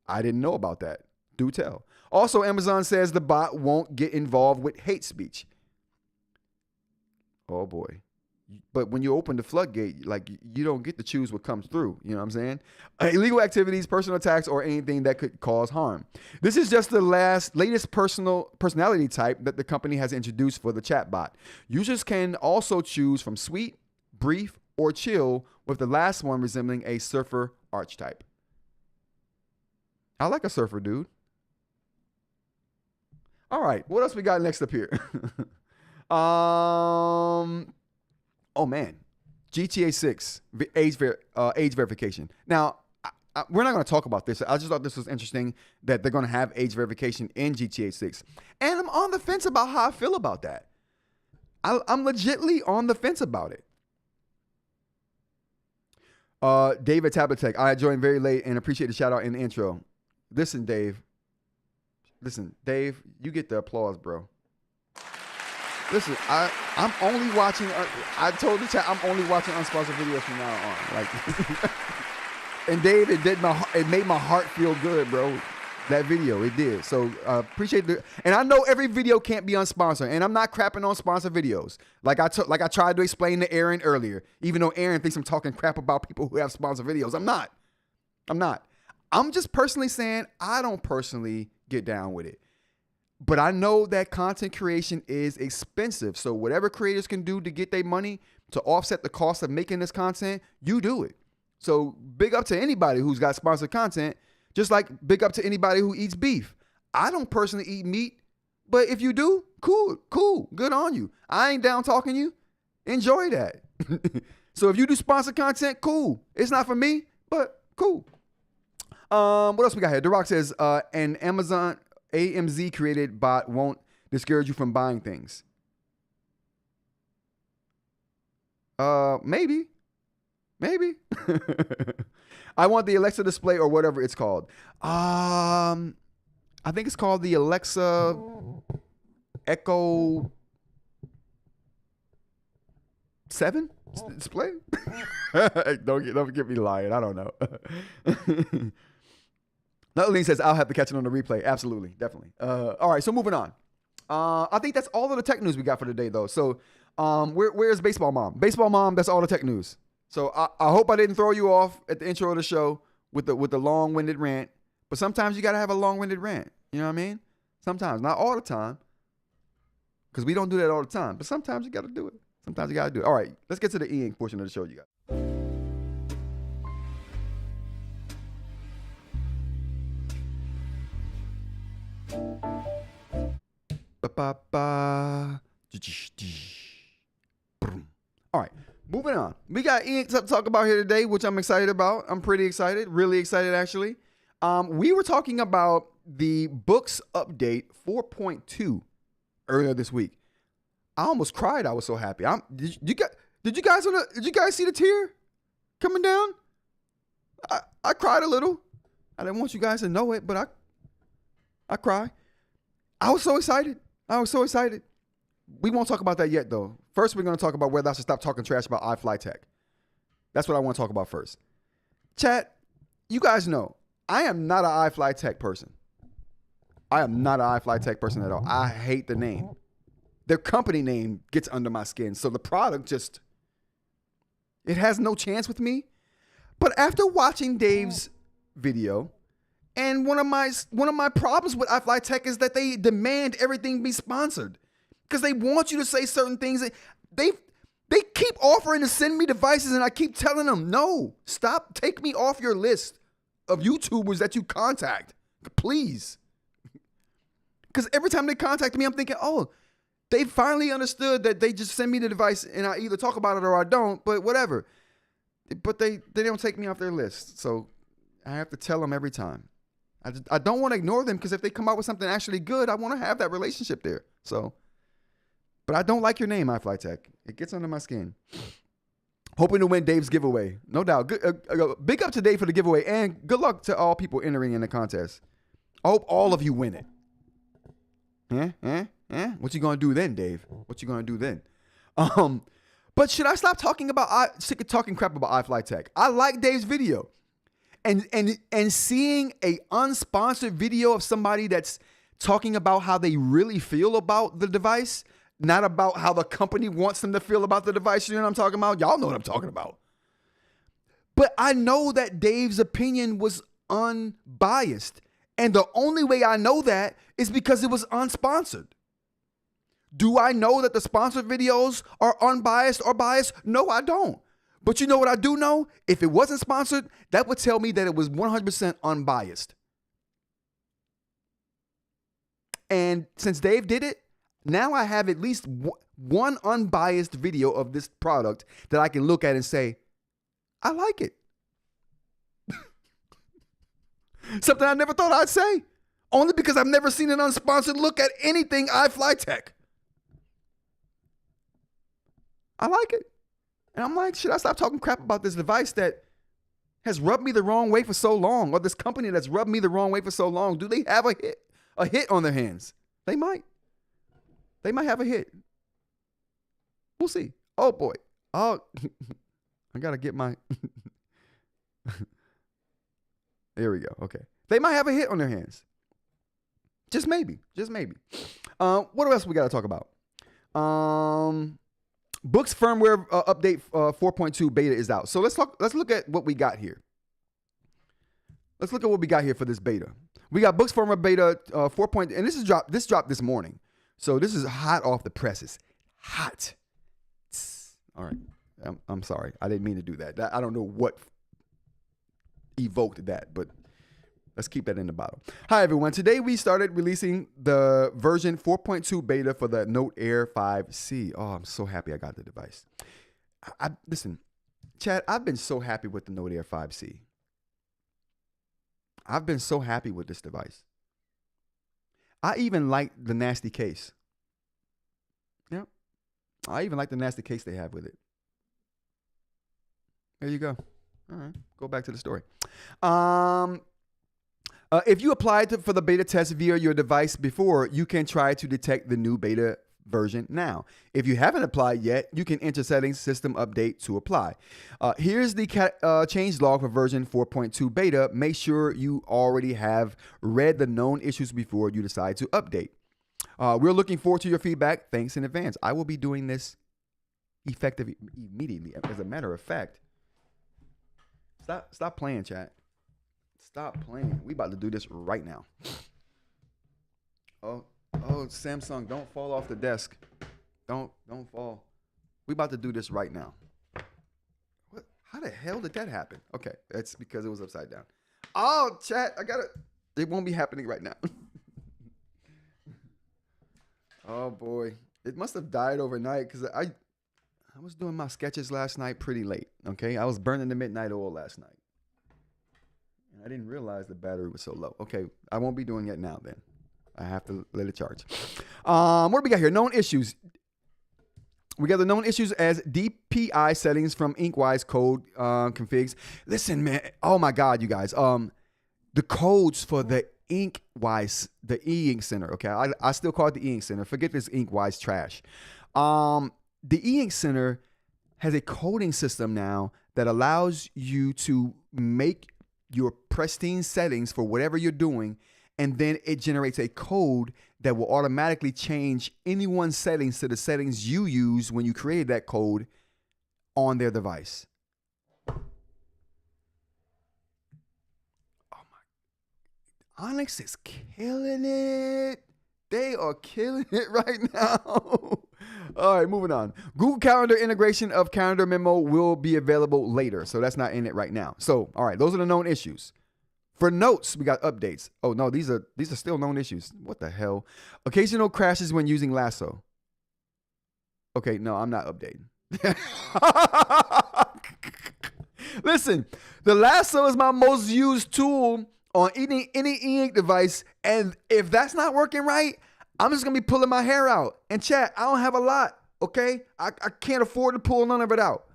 I didn't know about that. Do tell. Also, Amazon says the bot won't get involved with hate speech. Oh boy. But when you open the floodgate, like, you don't get to choose what comes through. You know what I'm saying? Illegal activities, personal attacks, or anything that could cause harm. This is just the latest personality type that the company has introduced for the chatbot. Users can also choose from sweet, brief, or chill, with the last one resembling a surfer archetype. I like a surfer, dude. All right, what else we got next up here? Oh man, GTA 6 age verification. Now, we're not going to talk about this. I just thought this was interesting that they're going to have age verification in GTA 6, and I'm on the fence about how I feel about that. I'm legitly on the fence about it. Dave at eInk. I joined very late and appreciate the shout out in the intro. Listen, Dave, you get the applause, bro. Listen, I'm only watching. I told the chat I'm only watching unsponsored videos from now on. Like, and Dave, it made my heart feel good, bro. That video, it did. So appreciate the. And I know every video can't be unsponsored, and I'm not crapping on sponsored videos. Like I tried to explain to Aaron earlier. Even though Aaron thinks I'm talking crap about people who have sponsored videos, I'm not. I'm just personally saying I don't personally get down with it. But I know that content creation is expensive. So whatever creators can do to get their money to offset the cost of making this content, you do it. So big up to anybody who's got sponsored content, just like big up to anybody who eats beef. I don't personally eat meat, but if you do, cool, good on you. I ain't down talking you. Enjoy that. So if you do sponsored content, cool. It's not for me, but cool. What else we got here? The Rock says, an Amazon AMZ created bot won't discourage you from buying things. Maybe. I want the Alexa display or whatever it's called. I think it's called the Alexa Echo 7 display. Don't get me lying. I don't know. Natalie says, I'll have to catch it on the replay. Absolutely. Definitely. All right. So moving on. I think that's all of the tech news we got for today, though. So where's Baseball Mom? Baseball Mom, that's all the tech news. So I hope I didn't throw you off at the intro of the show with the long-winded rant. But sometimes you got to have a long-winded rant. You know what I mean? Sometimes. Not all the time. Because we don't do that all the time. But sometimes you got to do it. Sometimes you got to do it. All right. Let's get to the eInk portion of the show you got. All right, moving on. We got eInk to talk about here today, which I'm excited about. I'm pretty excited, really excited actually. We were talking about the Boox update 4.2 earlier this week. I almost cried. I was so happy. Did you guys see the tear coming down? I cried a little. I didn't want you guys to know it, but I cried. I was so excited. We won't talk about that yet, though. First, we're going to talk about whether I should stop talking trash about iFLYtech. That's what I want to talk about first. Chat, you guys know, I am not an iFLYtech person. I am not an iFLYtech person at all. I hate the name. Their company name gets under my skin. So the product just, it has no chance with me. But after watching Dave's video, and one of my problems with iFLYtech is that they demand everything be sponsored because they want you to say certain things. They keep offering to send me devices, and I keep telling them, no, stop, take me off your list of YouTubers that you contact, please. Because every time they contact me, I'm thinking, oh, they finally understood that they just send me the device, and I either talk about it or I don't. But whatever. But they don't take me off their list, so I have to tell them every time. I don't want to ignore them because if they come out with something actually good, I want to have that relationship there. So, but I don't like your name, iFLYtech. It gets under my skin. Hoping to win Dave's giveaway. No doubt. Big up to Dave for the giveaway, and good luck to all people entering in the contest. I hope all of you win it. What you going to do then, Dave? What you going to do then? But should I stop talking talking crap about iFLYtech? I like Dave's video. And seeing a unsponsored video of somebody that's talking about how they really feel about the device, not about how the company wants them to feel about the device. You know what I'm talking about? Y'all know what I'm talking about. But I know that Dave's opinion was unbiased. And the only way I know that is because it was unsponsored. Do I know that the sponsored videos are unbiased or biased? No, I don't. But you know what I do know? If it wasn't sponsored, that would tell me that it was 100% unbiased. And since Dave did it, now I have at least one unbiased video of this product that I can look at and say, I like it. Something I never thought I'd say. Only because I've never seen an unsponsored look at anything iFLYtech. I like it. And I'm like, should I stop talking crap about this device that has rubbed me the wrong way for so long, or this company that's rubbed me the wrong way for so long? Do they have a hit on their hands? They might. They might have a hit. We'll see. Oh boy. Oh, I gotta get my. There we go. Okay. They might have a hit on their hands. Just maybe. Just maybe. What else we got to talk about? Boox Firmware update 4.2 beta is out. So let's look at what we got here. Let's look at what we got here for this beta. We got Boox Firmware beta 4. And this dropped this morning. So this is hot off the presses. Hot. All right. I'm sorry. I didn't mean to do that. I don't know what evoked that, but let's keep that in the bottle. Hi, everyone. Today we started releasing the version 4.2 beta for the Note Air 5C. Oh, I'm so happy I got the device. Listen, Chad, I've been so happy with the Note Air 5C. I've been so happy with this device. I even like the nasty case. Yeah. I even like the nasty case they have with it. There you go. All right. Go back to the story. If you applied for the beta test via your device before, you can try to detect the new beta version now. If you haven't applied yet, you can enter settings, system update to apply. Here's the change log for version 4.2 beta. Make sure you already have read the known issues before you decide to update. We're looking forward to your feedback. Thanks in advance. I will be doing this effective immediately. As a matter of fact, stop playing, chat. Stop playing. We about to do this right now. Oh, Samsung, don't fall off the desk. Don't fall. We about to do this right now. What? How the hell did that happen? Okay, that's because it was upside down. Oh, chat, I got it. It won't be happening right now. Oh boy, it must have died overnight because I was doing my sketches last night pretty late. Okay, I was burning the midnight oil last night. I didn't realize the battery was so low. Okay, I won't be doing it now then. I have to let it charge. What do we got here? Known issues. We got the known issues as DPI settings from Inkwise code configs. Listen, man. Oh my God, you guys. The codes for the Inkwise, the eInk Center. Okay, I still call it the eInk Center. Forget this Inkwise trash. The eInk Center has a coding system now that allows you to make your pristine settings for whatever you're doing, and then it generates a code that will automatically change anyone's settings to the settings you use when you created that code on their device. Oh my. Onyx is killing it. They are killing it right now. All right, moving on. Google Calendar integration of calendar memo will be available later. So that's not in it right now. So, all right, those are the known issues. For notes, we got updates. Oh, no, these are still known issues. What the hell? Occasional crashes when using Lasso. Okay, no, I'm not updating. Listen, the Lasso is my most used tool on any eInk device, and if that's not working right, I'm just going to be pulling my hair out. And chat, I don't have a lot, okay? I can't afford to pull none of it out.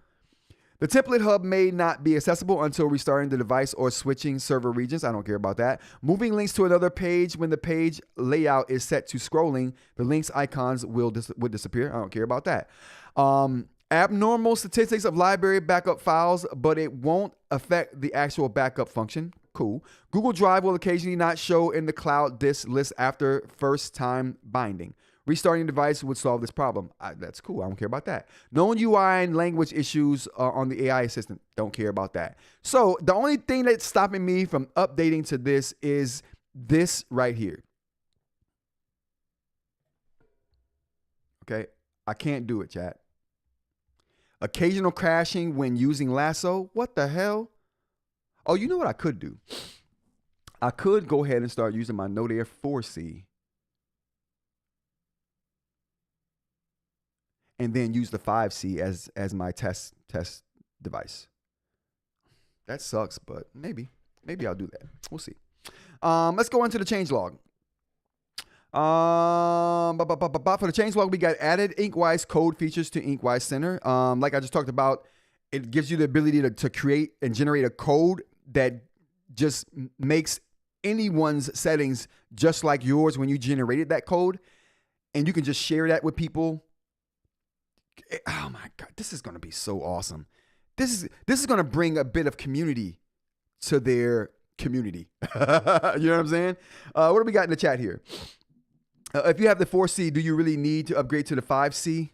The template hub may not be accessible until restarting the device or switching server regions. I don't care about that. Moving links to another page when the page layout is set to scrolling, the links icons would disappear. I don't care about that. Abnormal statistics of library backup files, but it won't affect the actual backup function. Cool. Google Drive will occasionally not show in the cloud disk list after first time binding. Restarting the device would solve this problem. That's cool. I don't care about that. Known UI and language issues on the AI assistant. Don't care about that. So the only thing that's stopping me from updating to this is this right here. Okay. I can't do it, chat. Occasional crashing when using Lasso. What the hell? Oh, you know what I could do? I could go ahead and start using my Note Air 4C and then use the 5C as my test device. That sucks, but maybe I'll do that. We'll see. Let's go into the changelog. For the changelog, we got added Inkwise code features to Inkwise Center. Like I just talked about, it gives you the ability to create and generate a code that just makes anyone's settings just like yours when you generated that code, and you can just share that with people. Oh my God, this is going to be so awesome. This is going to bring a bit of community to their community. You know what I'm saying? What do we got in the chat here? If you have the 4C, do you really need to upgrade to the 5C?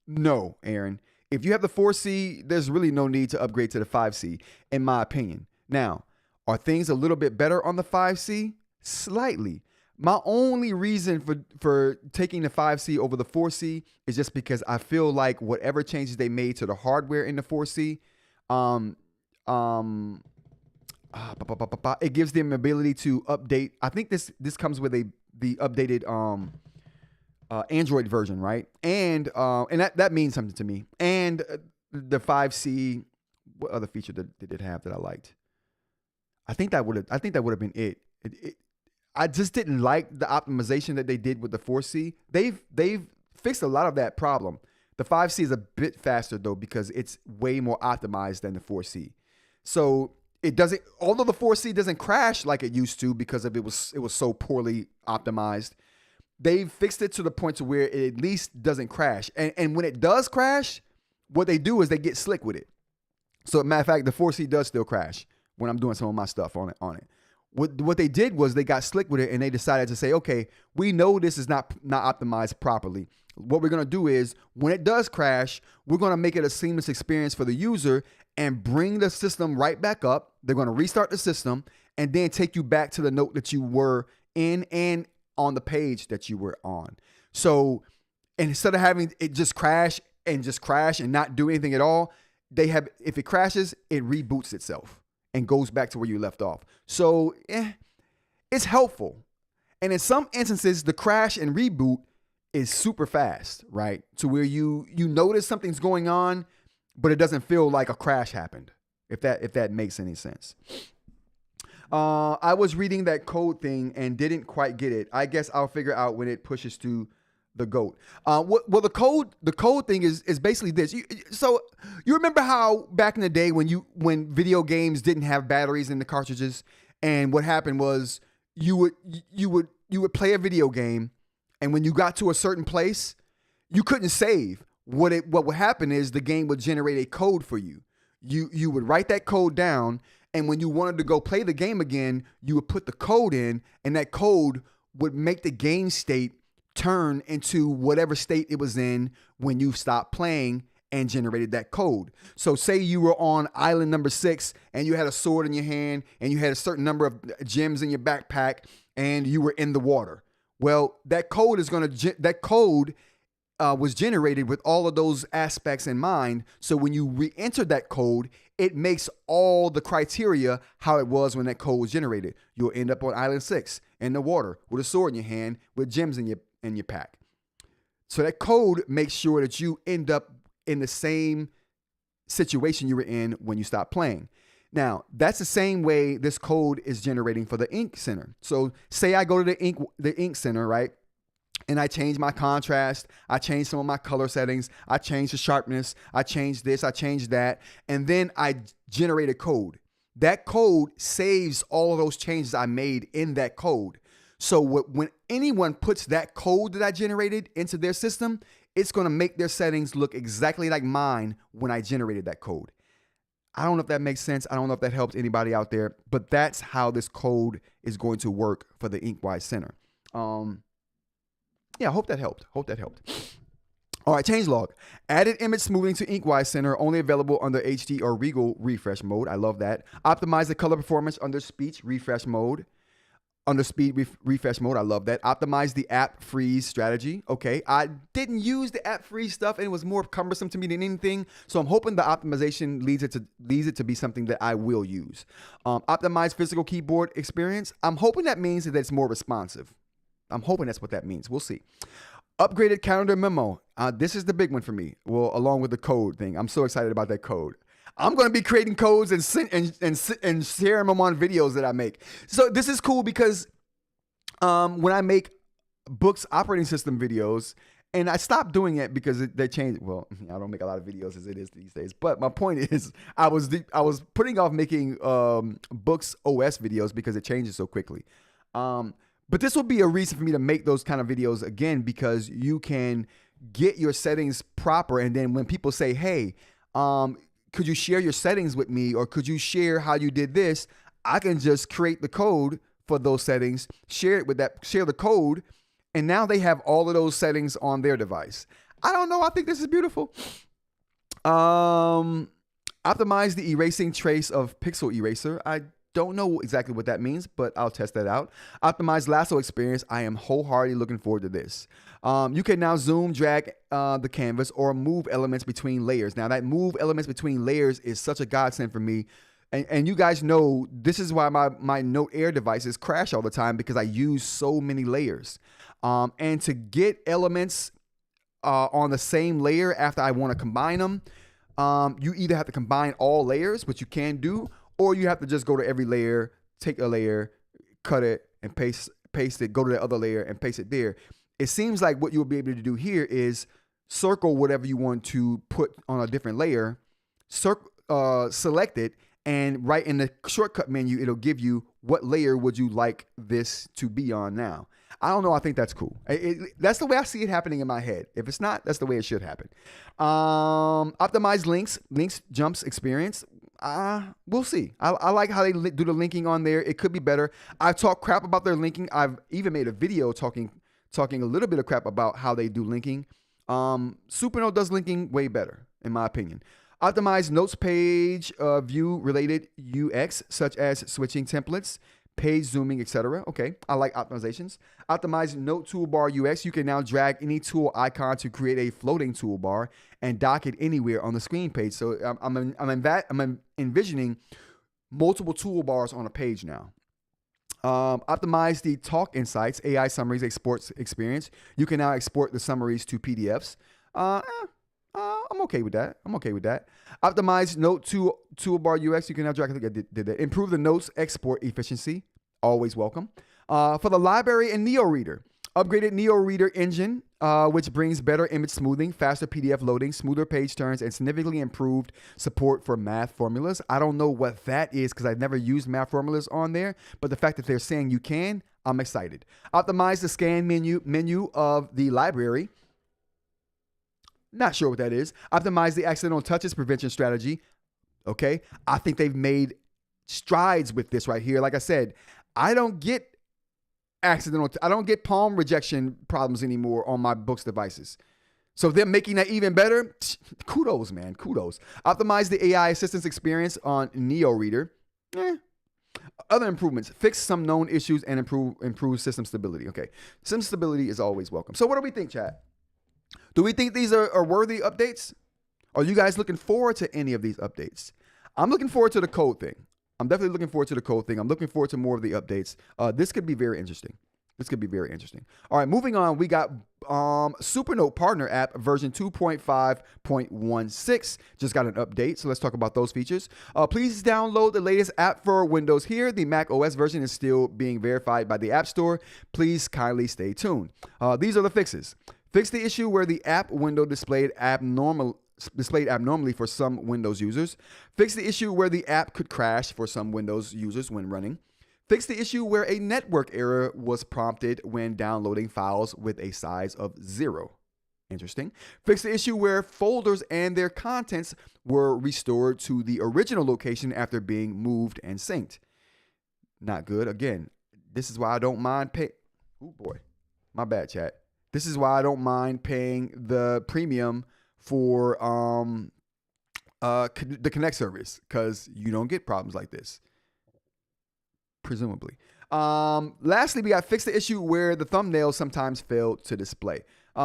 No, Aaron. If you have the 4C, there's really no need to upgrade to the 5C, in my opinion. Now, Are things a little bit better on the 5C? Slightly. My only reason for taking the 5C over the 4C is just because I feel like whatever changes they made to the hardware in the 4C, it gives them ability to update. I think this comes with the updated Android version, right? And that means something to me. And the 5C, what other feature did it have that I liked? I think that would have been it. I just didn't like the optimization that they did with the 4C. They've fixed a lot of that problem. The 5C is a bit faster though because it's way more optimized than the 4C. So it doesn't, although the 4C doesn't crash like it used to because of it was so poorly optimized. They've fixed it to the point to where it at least doesn't crash. And when it does crash, what they do is they get slick with it. So, matter of fact, the 4C does still crash when I'm doing some of my stuff on it. What they did was they got slick with it and they decided to say, okay, we know this is not optimized properly. What we're going to do is when it does crash, we're going to make it a seamless experience for the user and bring the system right back up. They're going to restart the system and then take you back to the note that you were in and on the page that you were on. So instead of having it just crash and not do anything at all, if it crashes, it reboots itself and goes back to where you left off. So it's helpful. And in some instances, the crash and reboot is super fast, right? To where you notice something's going on, but it doesn't feel like a crash happened, if that makes any sense. I was reading that code thing and didn't quite get it. I guess I'll figure out when it pushes to the GOAT. Well, the code thing is basically this. So you remember how back in the day when video games didn't have batteries in the cartridges, and what happened was you would play a video game, and when you got to a certain place, you couldn't save. What would happen is the game would generate a code for you. You would write that code down, and when you wanted to go play the game again, you would put the code in, and that code would make the game state turn into whatever state it was in when you stopped playing and generated that code. So say you were on island number 6 and you had a sword in your hand and you had a certain number of gems in your backpack and you were in the water. Well, that code was generated with all of those aspects in mind. So when you re-enter that code, it makes all the criteria how it was when that code was generated. You'll end up on island 6 in the water with a sword in your hand with gems in your pack. So that code makes sure that you end up in the same situation you were in when you stopped playing. Now, that's the same way this code is generating for the eInk Center. So say I go to the eInk Center, right? And I change my contrast, I change some of my color settings, I change the sharpness, I change this, I change that, and then I generate a code. That code saves all of those changes I made in that code. So when anyone puts that code that I generated into their system, it's going to make their settings look exactly like mine when I generated that code. I don't know if that makes sense. I don't know if that helps anybody out there, but that's how this code is going to work for the InkWise Center. Yeah, I hope that helped. All right, changelog. Added image smoothing to InkWise Center, only available under HD or Regal refresh mode. I love that. Optimize the color performance under speech refresh mode. Under speed refresh mode, I love that. Optimize the app freeze strategy. Okay, I didn't use the app freeze stuff, and it was more cumbersome to me than anything. So I'm hoping the optimization leads it to be something that I will use. Optimize physical keyboard experience. I'm hoping that means that it's more responsive. I'm hoping that's what that means. We'll see. Upgraded calendar memo. This is the big one for me. Well, along with the code thing, I'm so excited about that code. I'm going to be creating codes and sharing them on videos that I make. So this is cool because when I make Boox operating system videos, and I stopped doing it because they changed. Well, I don't make a lot of videos as it is these days. But my point is, I was putting off making Boox OS videos because it changes so quickly. But this will be a reason for me to make those kind of videos again, because you can get your settings proper, and then when people say, "Hey, could you share your settings with me, or could you share how you did this?" I can just create the code for those settings, share the code, and now they have all of those settings on their device. I don't know. I think this is beautiful. Optimize the erasing trace of pixel eraser. I don't know exactly what that means, but I'll test that out. Optimized lasso experience. I am wholeheartedly looking forward to this. You can now zoom, drag the canvas, or move elements between layers. Now, that move elements between layers is such a godsend for me. And you guys know this is why my Note Air devices crash all the time, because I use so many layers. And to get elements on the same layer after I want to combine them, you either have to combine all layers, which you can do, or you have to just go to every layer, take a layer, cut it, and paste it, go to the other layer and paste it there. It seems like what you'll be able to do here is circle whatever you want to put on a different layer, select it, and right in the shortcut menu, it'll give you what layer would you like this to be on now. I don't know. I think that's cool. That's the way I see it happening in my head. If it's not, that's the way it should happen. Optimized links jumps experience. We'll see. I like how they do the linking on there. It could be better. I talk crap about their linking. I've even made a video talking a little bit of crap about how they do linking. Supernote does linking way better, in my opinion. Optimized notes page view related UX, such as switching templates, page zooming, etc. Okay, I like optimizations. Optimized note toolbar UX. You can now drag any tool icon to create a floating toolbar and dock it anywhere on the screen page. So I'm envisioning multiple toolbars on a page now. Optimize the talk insights, AI summaries export experience. You can now export the summaries to PDFs. I'm okay with that. Optimize note toolbar UX. You can now drag. I think I did that. Improve the notes export efficiency. Always welcome. For the library and Neo Reader, upgraded Neo Reader engine, which brings better image smoothing, faster PDF loading, smoother page turns, and significantly improved support for math formulas. I don't know what that is because I've never used math formulas on there, but the fact that they're saying you can, I'm excited. Optimize the scan menu of the library. Not sure what that is. Optimize the accidental touches prevention strategy. Okay. I think they've made strides with this right here. Like I said, I don't get palm rejection problems anymore on my Boox devices. So they're making that even better. Kudos, man. Kudos. Optimize the AI assistance experience on Neo Reader. Other improvements. Fix some known issues and improve system stability. Okay. System stability is always welcome. So what do we think, chat? Do we think these are worthy updates? Are you guys looking forward to any of these updates? I'm looking forward to the code thing. I'm definitely looking forward to the code thing. I'm looking forward to more of the updates. This could be very interesting. All right, moving on. We got Supernote Partner App version 2.5.16. Just got an update, so let's talk about those features. Please download the latest app for Windows here. The Mac OS version is still being verified by the App Store. Please kindly stay tuned. These are the fixes. Fix the issue where the app window displayed abnormally for some Windows users. Fix the issue where the app could crash for some Windows users when running. Fix the issue where a network error was prompted when downloading files with a size of 0. Interesting. Fix the issue where folders and their contents were restored to the original location after being moved and synced. Not good. Again, this is why I don't mind pay. Oh boy, my bad, chat. This is why I don't mind paying the premium for the Connect service, because you don't get problems like this, presumably. Lastly, we got fix the issue where the thumbnails sometimes fail to display.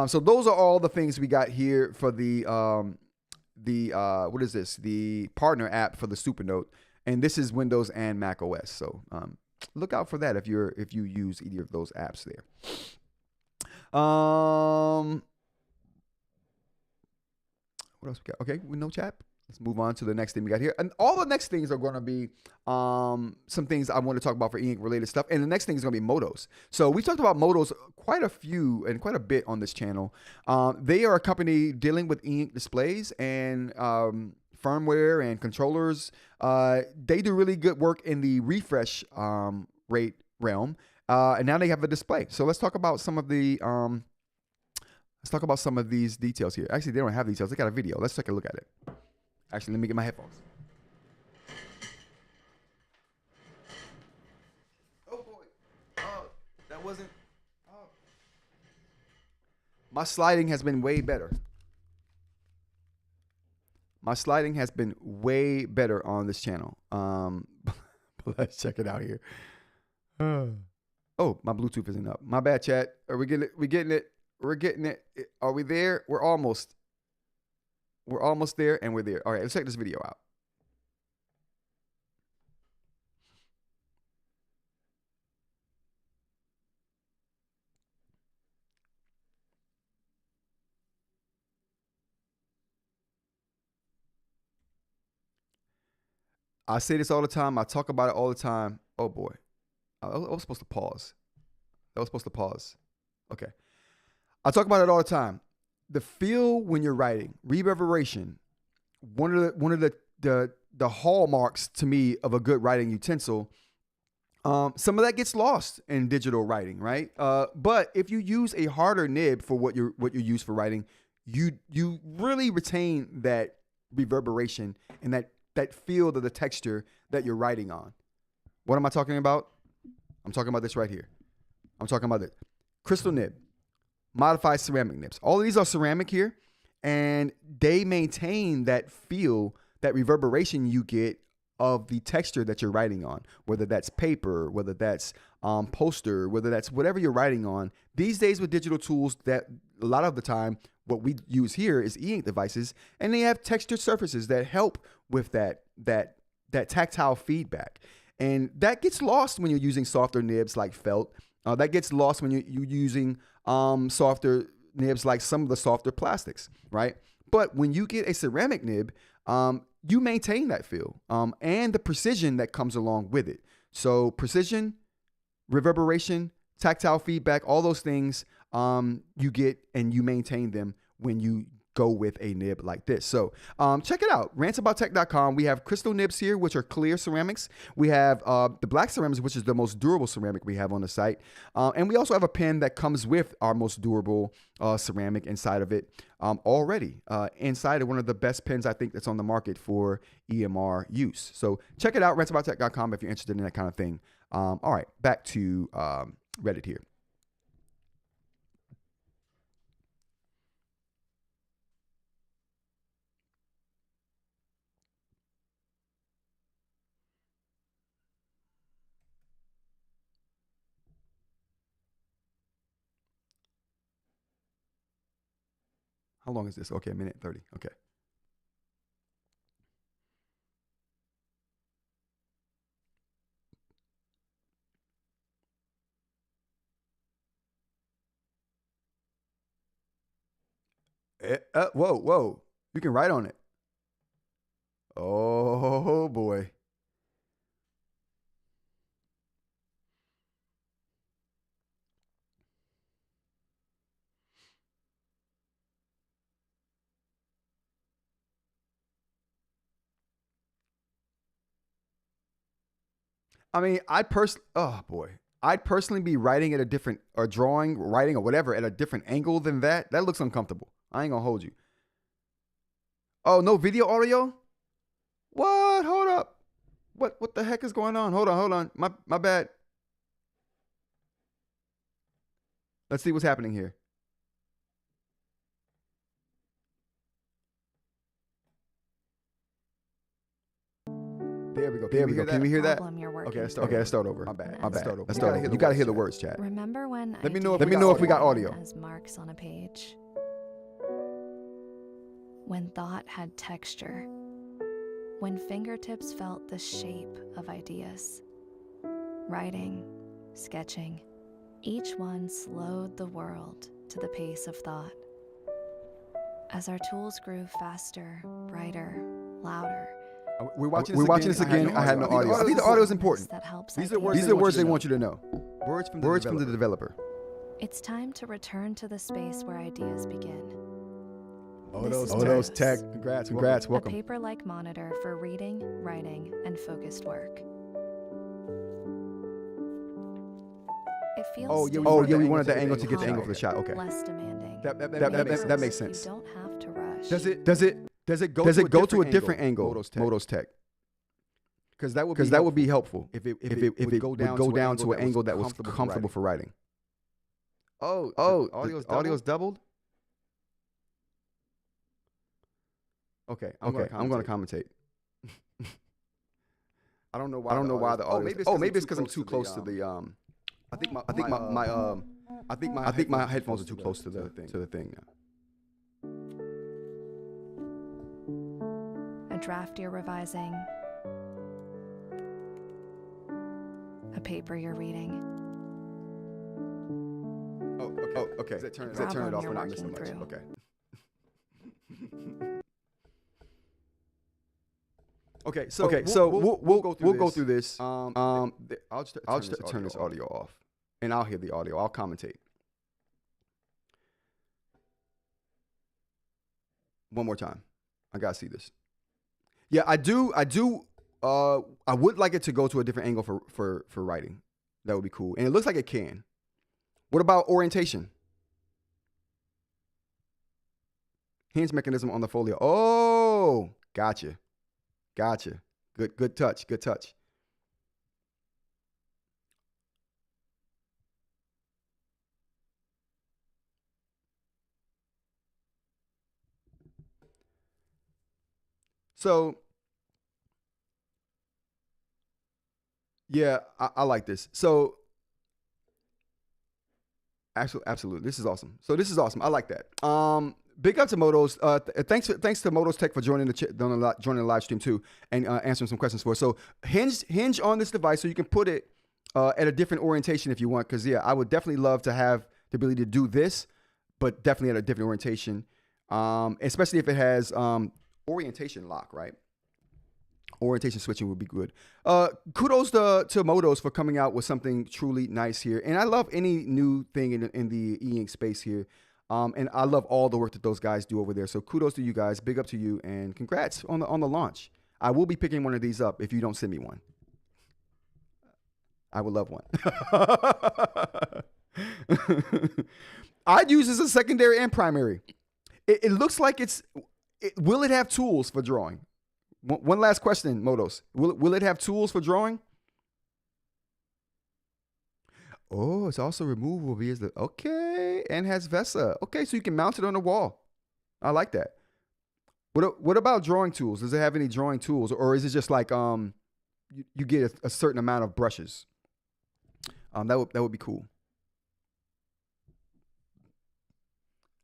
So those are all the things we got here for the what is this? The partner app for the Supernote, and this is Windows and Mac OS. So look out for that if you use either of those apps there. What else we got? Okay, with no chat. Let's move on to the next thing we got here. And all the next things are going to be some things I want to talk about for eInk related stuff. And the next thing is going to be Modos. So we talked about Modos quite a bit on this channel. They are a company dealing with eInk displays and firmware and controllers. They do really good work in the refresh rate realm. And now they have a display. So let's talk about some of the these details here. Actually, they don't have details. They got a video. Let's take a look at it. Actually, let me get my headphones. Oh boy. Oh, that wasn't. Oh. My sliding has been way better. My sliding has been way better on this channel. Let's check it out here. Oh, my Bluetooth isn't up. My bad, chat. Are we getting it? We getting it? We're getting it. Are we there? We're almost there, and we're there. All right, let's check this video out. I say this all the time. I talk about it all the time. Oh boy, I was supposed to pause. Okay, I talk about it all the time. The feel when you're writing, reverberation. One of the hallmarks to me of a good writing utensil. Some of that gets lost in digital writing, right? But if you use a harder nib for what you use for writing, you really retain that reverberation and that feel of the texture that you're writing on. What am I talking about? I'm talking about this right here. I'm talking about it. Crystal nib, modified ceramic nibs. All of these are ceramic here, and they maintain that feel, that reverberation you get of the texture that you're writing on, whether that's paper, whether that's poster, whether that's whatever you're writing on. These days with digital tools, that a lot of the time, what we use here is eInk devices, and they have textured surfaces that help with that tactile feedback. And that gets lost when you're using softer nibs like felt. That gets lost when you're using softer nibs like some of the softer plastics, right? But when you get a ceramic nib, you maintain that feel and the precision that comes along with it. So precision, reverberation, tactile feedback, all those things you get and you maintain them when you go with a nib like this. So check it out, rantsaboutTech.com. We have crystal nibs here, which are clear ceramics. We have the black ceramics, which is the most durable ceramic we have on the site. And we also have a pen that comes with our most durable ceramic inside of it already. Inside of one of the best pens, I think, that's on the market for EMR use. So check it out, rantsaboutTech.com, if you're interested in that kind of thing. All right, back to Reddit here. How long is this? Okay, a minute 30. Okay. Whoa. You can write on it. Oh, boy. I mean, I'd personally be writing at a different, or writing or whatever at a different angle than that. That looks uncomfortable. I ain't gonna hold you. Oh, no video audio? What? Hold up. What the heck is going on? Hold on. My bad. Let's see what's happening here. There we go. Can we hear that? Okay, let's start over. My bad. Let's start over. You gotta hear the words, chat. Remember when Let me know if we got audio. as marks on a page? When thought had texture. When fingertips felt the shape of ideas. Writing, sketching, each one slowed the world to the pace of thought. As our tools grew faster, brighter, louder. We're watching this again. I had no audio. I think the audio is important. These are words they want you to know. Words from the developer. It's time to return to the space where ideas begin. Modos Tech. Congrats. Welcome. A paper-like monitor for reading, writing, and focused work. It feels we wanted the angle to get the angle for the shot. Okay. Less demanding. That makes sense. You don't have to rush. Does it go to a different angle? Modos Tech. Because that would be helpful if it would go down to an angle that was comfortable for writing. Audio's doubled. Okay, I'm gonna commentate. I don't know why the audio. Maybe it's because I'm too close to the. I think my headphones are too close to the thing now. A draft you're revising, a paper you're reading. Oh, okay. Does that turn it off when I listen much? Okay. Okay, so we'll go through this. I'll just turn this audio off, and I'll hear the audio. I'll commentate. One more time. I gotta see this. Yeah, I do. I would like it to go to a different angle for writing. That would be cool, and it looks like it can. What about orientation? Hinge mechanism on the folio. Oh, gotcha. Good touch. So, yeah, I like this. So, absolutely, this is awesome. I like that. Big up to Modos. Thanks to Modos Tech for joining the live stream too, and answering some questions for us. So hinge on this device so you can put it at a different orientation if you want. Because I would definitely love to have the ability to do this, but definitely at a different orientation, especially if it has orientation lock, right? Orientation switching would be good. Kudos to Modos for coming out with something truly nice here, and I love any new thing in the eInk space here. And I love all the work that those guys do over there. So kudos to you guys. Big up to you, and congrats on the launch. I will be picking one of these up if you don't send me one. I would love one. I'd use this as secondary and primary. It looks like will it have tools for drawing? One last question, Modos. Will it have tools for drawing? Oh, it's also removable via okay, and has VESA. Okay, so you can mount it on the wall. I like that. What about drawing tools? Does it have any drawing tools, or is it just like you get a certain amount of brushes? That would be cool.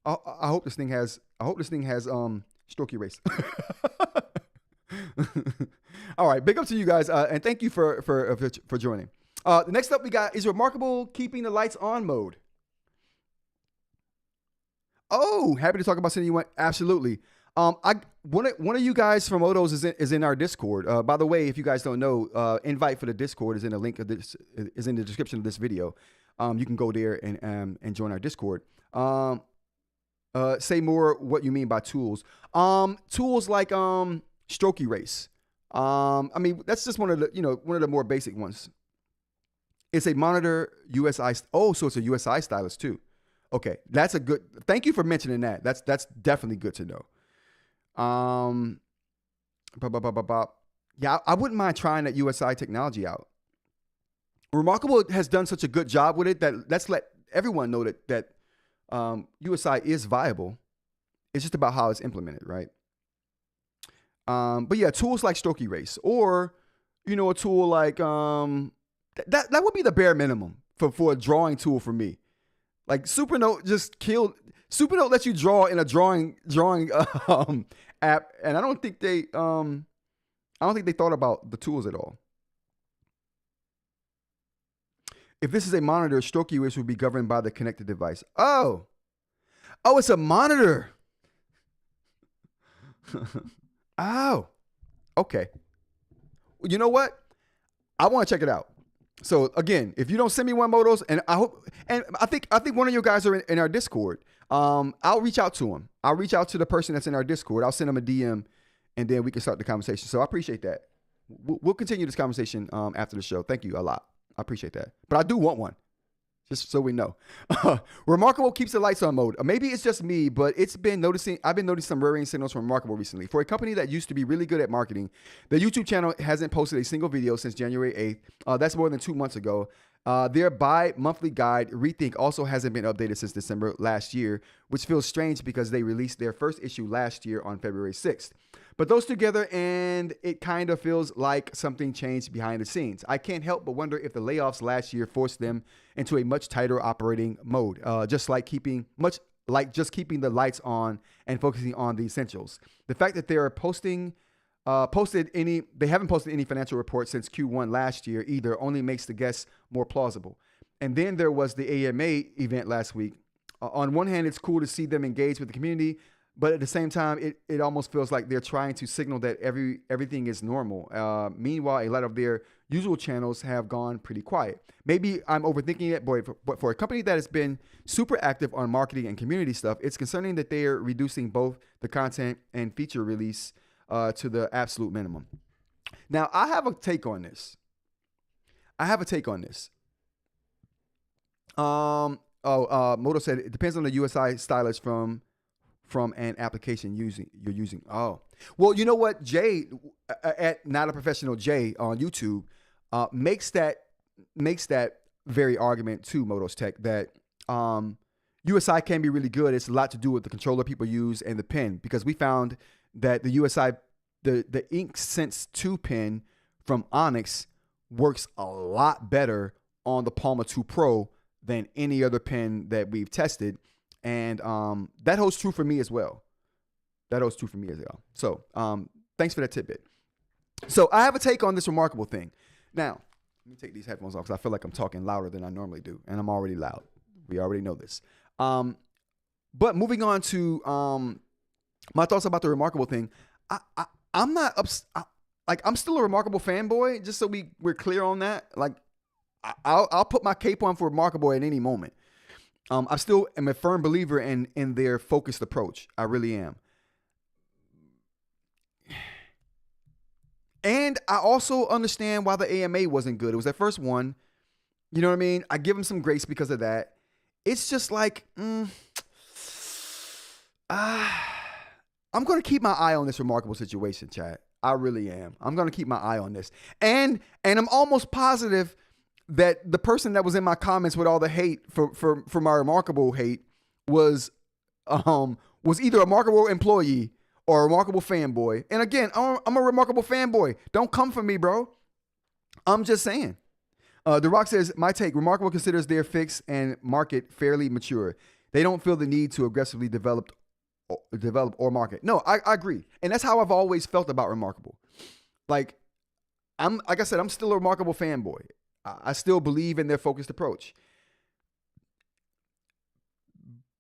I hope this thing has stroke erase. All right, big up to you guys, and thank you for joining. The next up we got is rMarkable keeping the lights on mode. Oh, happy to talk about sending you one. Absolutely. One of you guys from Modos is in our Discord. By the way, if you guys don't know, invite for the Discord is in the link of this is in the description of this video. You can go there and join our Discord. Say more what you mean by tools. Tools like stroke erase. I mean, that's just one of the more basic ones. It's a monitor USI. Oh, so it's a USI stylus too. Okay, that's a good. Thank you for mentioning that. That's definitely good to know. Yeah, I wouldn't mind trying that USI technology out. rMarkable has done such a good job with it that let's let everyone know that USI is viable. It's just about how it's implemented, right? But yeah, tools like stroke erase, or a tool like that would be the bare minimum for a drawing tool for me. Like Supernote just killed. Supernote lets you draw in a drawing app, and I don't think they thought about the tools at all. If this is a monitor, stroke erase would be governed by the connected device. Oh, it's a monitor. Oh, okay. You know what? I want to check it out. So again, if you don't send me one, Modos, and I think one of you guys are in our Discord. I'll reach out to him. I'll reach out to the person that's in our Discord. I'll send him a DM, and then we can start the conversation. So I appreciate that. We'll continue this conversation after the show. Thank you a lot. I appreciate that. But I do want one, just so we know. rMarkable keeps the lights on mode. Maybe it's just me, but I've been noticing some worrying signals from rMarkable recently. For a company that used to be really good at marketing, the YouTube channel hasn't posted a single video since January 8th. That's more than 2 months ago. Their bi-monthly guide, Rethink, also hasn't been updated since December last year, which feels strange because they released their first issue last year on February 6th. But those together, and it kind of feels like something changed behind the scenes. I can't help but wonder if the layoffs last year forced them into a much tighter operating mode, just keeping the lights on and focusing on the essentials. The fact that they are they haven't posted any financial reports since Q1 last year either only makes the guess more plausible. And then there was the AMA event last week. On one hand, it's cool to see them engage with the community, but at the same time, it almost feels like they're trying to signal that everything is normal. Meanwhile, a lot of their usual channels have gone pretty quiet. Maybe I'm overthinking it, but for a company that has been super active on marketing and community stuff, it's concerning that they are reducing both the content and feature release to the absolute minimum. Now, I have a take on this. Modos said it depends on the USI stylus from an application you're using. Oh, well, you know what? Jay at Not a Professional Jay on YouTube makes that very argument to Modos Tech that USI can be really good. It's a lot to do with the controller people use and the pen, because we found that the USI, the Ink Sense 2 pen from Onyx works a lot better on the Palma 2 Pro than any other pen that we've tested. And that holds true for me as well. So thanks for that tidbit. So I have a take on this rMarkable thing. Now, let me take these headphones off because I feel like I'm talking louder than I normally do. And I'm already loud. We already know this. But moving on to my thoughts about the rMarkable thing. I'm not I'm still a rMarkable fanboy, just so we're clear on that. Like, I'll put my cape on for rMarkable at any moment. I still am a firm believer in their focused approach. I really am. And I also understand why the AMA wasn't good. It was their first one. You know what I mean? I give them some grace because of that. It's just like, I'm going to keep my eye on this rMarkable situation, chat. I really am. I'm going to keep my eye on this. And I'm almost positive that the person that was in my comments with all the hate for my rMarkable hate was either a rMarkable employee or a rMarkable fanboy. And again, I'm a rMarkable fanboy. Don't come for me, bro. I'm just saying. The Rock says, my take, rMarkable considers their fix and market fairly mature. They don't feel the need to aggressively develop or market. No, I agree. And that's how I've always felt about rMarkable. Like I said, I'm still a rMarkable fanboy. I still believe in their focused approach.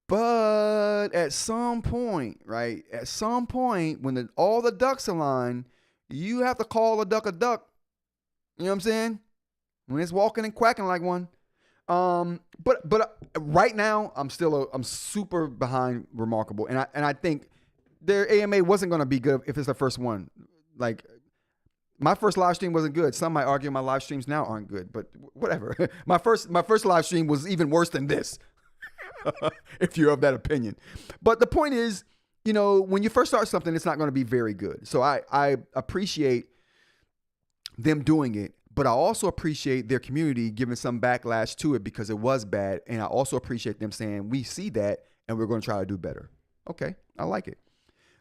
But at some point, right? At some point, when all the ducks align, you have to call a duck a duck. You know what I'm saying? When it's walking and quacking like one. But right now, I'm super behind rMarkable, and I think their AMA wasn't going to be good if it's the first one. Like, my first live stream wasn't good. Some might argue my live streams now aren't good, but whatever. My first live stream was even worse than this, if you're of that opinion. But the point is, you know, when you first start something, it's not going to be very good. So I appreciate them doing it, but I also appreciate their community giving some backlash to it because it was bad. And I also appreciate them saying, we see that and we're going to try to do better. Okay, I like it.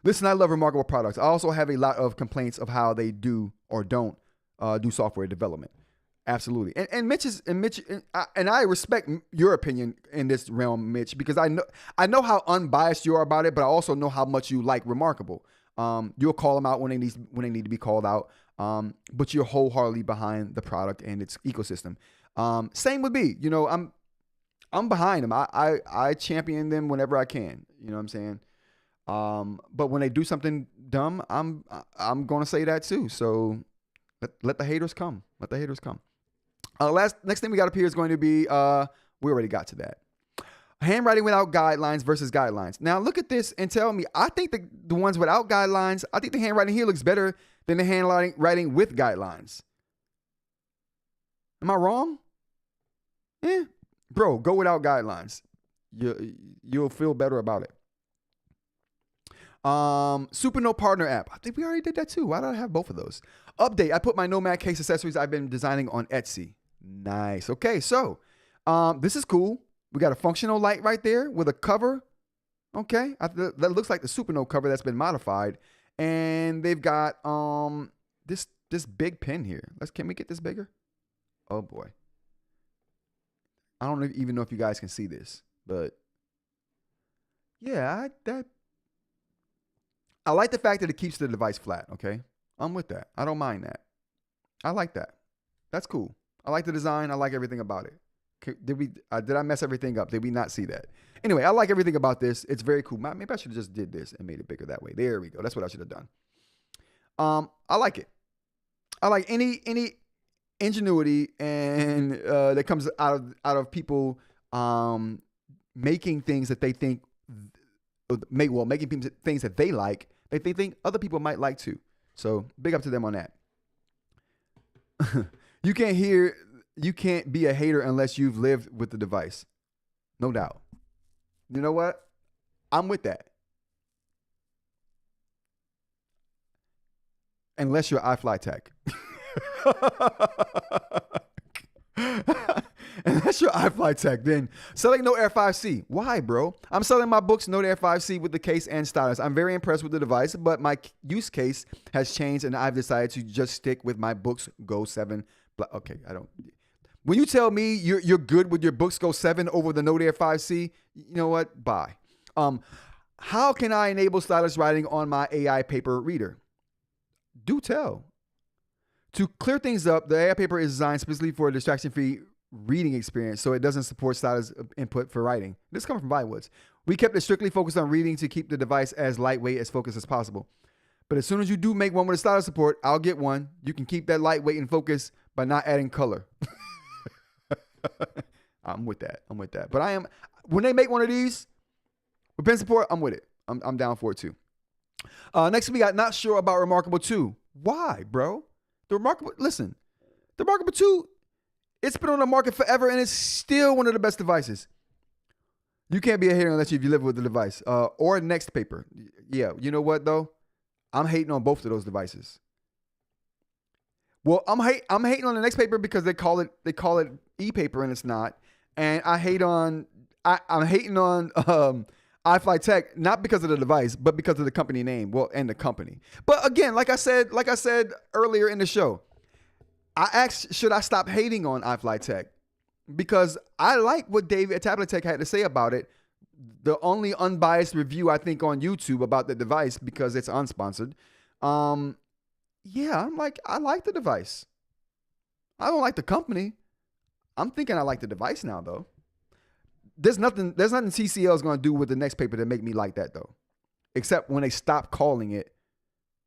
Listen, I love rMarkable products. I also have a lot of complaints of how they do or don't do software development. Absolutely. And Mitch and I respect your opinion in this realm, Mitch, because I know how unbiased you are about it, but I also know how much you like rMarkable. You'll call them out when they need to be called out. But you're wholeheartedly behind the product and its ecosystem. Same with me. You know, I'm behind them. I champion them whenever I can. You know what I'm saying? But when they do something dumb, I'm going to say that too. So let the haters come. Let the haters come. Next thing we got up here is going to be, we already got to that. Handwriting without guidelines versus guidelines. Now look at this and tell me, I think the ones without guidelines, I think the handwriting here looks better than the handwriting with guidelines. Am I wrong? Yeah. Bro, go without guidelines. You'll feel better about it. Supernote Partner App. I think we already did that too. Why did I have both of those? Update. I put my Nomad case accessories I've been designing on Etsy. Nice. Okay, so this is cool. We got a functional light right there with a cover. Okay, that looks like the Supernote cover that's been modified. And they've got this big pen here. Can we get this bigger? Oh boy. I don't even know if you guys can see this, but yeah, I like the fact that it keeps the device flat, okay? I'm with that. I don't mind that. I like that. That's cool. I like the design. I like everything about it. Did I mess everything up? Did we not see that? Anyway, I like everything about this. It's very cool. Maybe I should have just did this and made it bigger that way. There we go. That's what I should have done. I like it. I like any ingenuity and that comes out of people making things that they think making things that they like that they think other people might like too. So big up to them on that. You can't be a hater unless you've lived with the device. No doubt. You know what? I'm with that. Unless you're iFLYtech. Unless you're iFLYtech, then selling Note Air 5C. Why, bro? I'm selling my Boox Note Air 5C with the case and stylus. I'm very impressed with the device, but my use case has changed, and I've decided to just stick with my Boox Go 7. Okay, I don't. When you tell me you're good with your Boox Go 7 over the Note Air 5C, you know what? Bye. How can I enable stylus writing on my AI paper reader? Do tell. To clear things up, the AI paper is designed specifically for a distraction-free reading experience, so it doesn't support stylus input for writing. This comes from Bywoods. We kept it strictly focused on reading to keep the device as lightweight, as focused as possible. But as soon as you do make one with a stylus support, I'll get one. You can keep that lightweight and focus by not adding color. I'm with that. But when they make one of these with pen support, I'm with it. I'm down for it too. Next we got not sure about rMarkable 2. Why, bro? The rMarkable 2, it's been on the market forever and it's still one of the best devices. You can't be a hater unless you live with the device. Or Next Paper. Yeah, you know what though? I'm hating on both of those devices. Well, I'm hating on the Next Paper because they call it e-paper and it's not. And I'm hating on iFLYtech, not because of the device, but because of the company name, and the company. But again, like I said earlier in the show, I asked, should I stop hating on iFLYtech? Because I like what Dave at TabletTech had to say about it. The only unbiased review I think on YouTube about the device, because it's unsponsored. Yeah, I like the device. I don't like the company. I'm thinking I like the device now though. There's nothing TCL is going to do with the Next Paper to make me like that though. Except when they stop calling it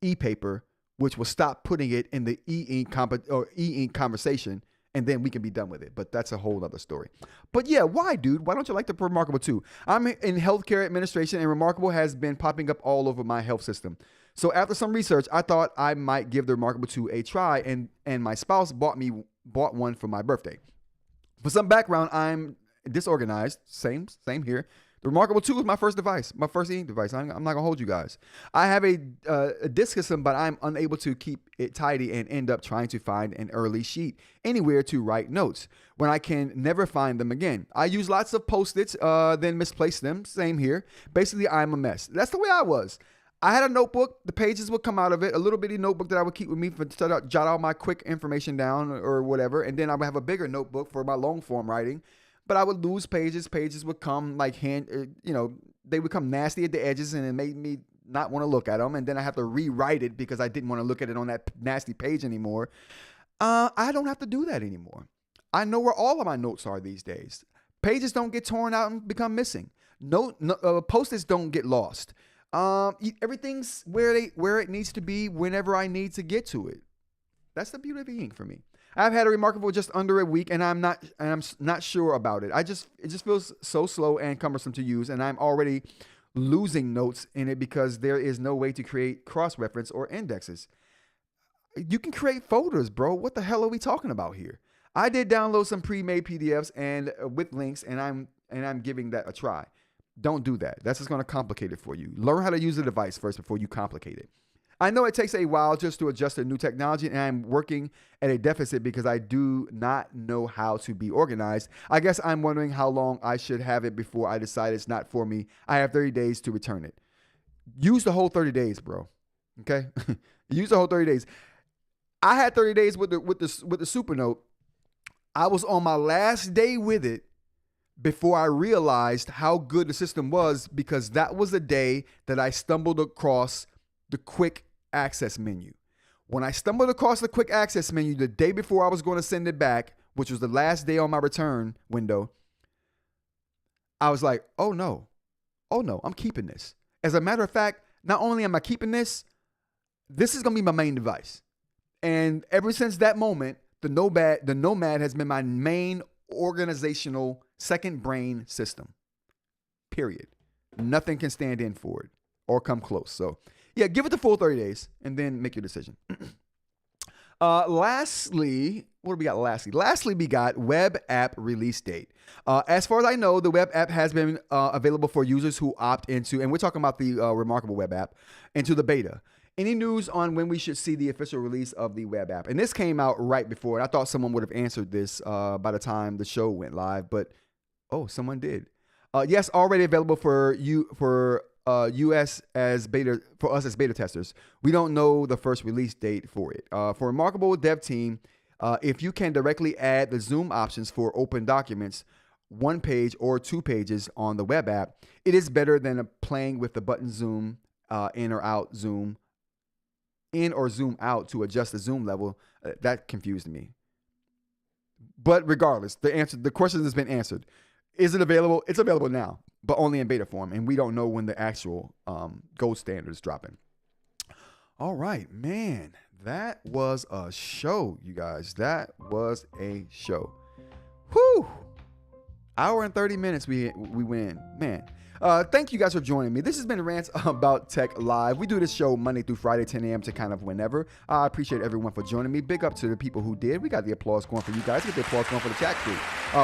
e-paper, which will stop putting it in the e-ink conversation, and then we can be done with it. But that's a whole other story. But yeah, why, dude? Why don't you like the rMarkable 2? I'm in healthcare administration, and rMarkable has been popping up all over my health system. So after some research, I thought I might give the rMarkable 2 a try, and my spouse bought one for my birthday. For some background, I'm disorganized. Same here. The rMarkable 2 is my first device, my first e-ink device. I'm not gonna hold you guys. I have a disk system, but I'm unable to keep it tidy and end up trying to find an early sheet anywhere to write notes when I can never find them again. I use lots of Post-its, then misplace them. Same here. Basically, I'm a mess. That's the way I was. I had a notebook. The pages would come out of it, a little bitty notebook that I would keep with me to jot all my quick information down or whatever. And then I would have a bigger notebook for my long form writing. But I would lose pages. Pages would come they would come nasty at the edges, and it made me not want to look at them. And then I have to rewrite it because I didn't want to look at it on that nasty page anymore. I don't have to do that anymore. I know where all of my notes are these days. Pages don't get torn out and become missing. Post-its don't get lost. Everything's where it needs to be whenever I need to get to it. That's the beauty of e-ink for me. I've had a rMarkable just under a week, and I'm not sure about it. It just feels so slow and cumbersome to use, and I'm already losing notes in it because there is no way to create cross-reference or indexes. You can create folders, bro. What the hell are we talking about here? I did download some pre-made PDFs and with links, and I'm giving that a try. Don't do that. That's just going to complicate it for you. Learn how to use the device first before you complicate it. I know it takes a while just to adjust to new technology, and I'm working at a deficit because I do not know how to be organized. I guess I'm wondering how long I should have it before I decide it's not for me. I have 30 days to return it. Use the whole 30 days, bro. Okay, use the whole 30 days. I had 30 days with the Supernote. I was on my last day with it before I realized how good the system was, because that was the day that I stumbled across the quick access menu. When I stumbled across the quick access menu the day before I was going to send it back, which was the last day on my return window, I was like, oh no, I'm keeping this. As a matter of fact, not only am I keeping this, this is going to be my main device. And ever since that moment, the Nomad has been my main organizational second brain system. Period. Nothing can stand in for it or come close. So yeah, give it the full 30 days and then make your decision. Lastly, what do we got lastly? Lastly, we got web app release date. As far as I know, the web app has been available for users who opt into, and we're talking about the rMarkable web app, into the beta. Any news on when we should see the official release of the web app? And this came out right before, and I thought someone would have answered this by the time the show went live, but someone did. Yes, already available for us as beta testers. We don't know the first release date for it. For rMarkable dev team, if you can directly add the zoom options for open documents, 1 page or 2 pages on the web app, it is better than playing with the button zoom in or zoom out to adjust the zoom level. That confused me. But regardless, the question has been answered. Is it available? It's available now, but only in beta form, and we don't know when the actual gold standard is dropping. All right, man, that was a show, you guys. That was a show. Whew! Hour and 30 minutes we win, man. Thank you guys for joining me. This has been Rants About Tech Live. We do this show Monday through Friday, 10 a.m. to kind of whenever. I appreciate everyone for joining me. Big up to the people who did. We got the applause going for you guys. Get the applause going for the chat crew.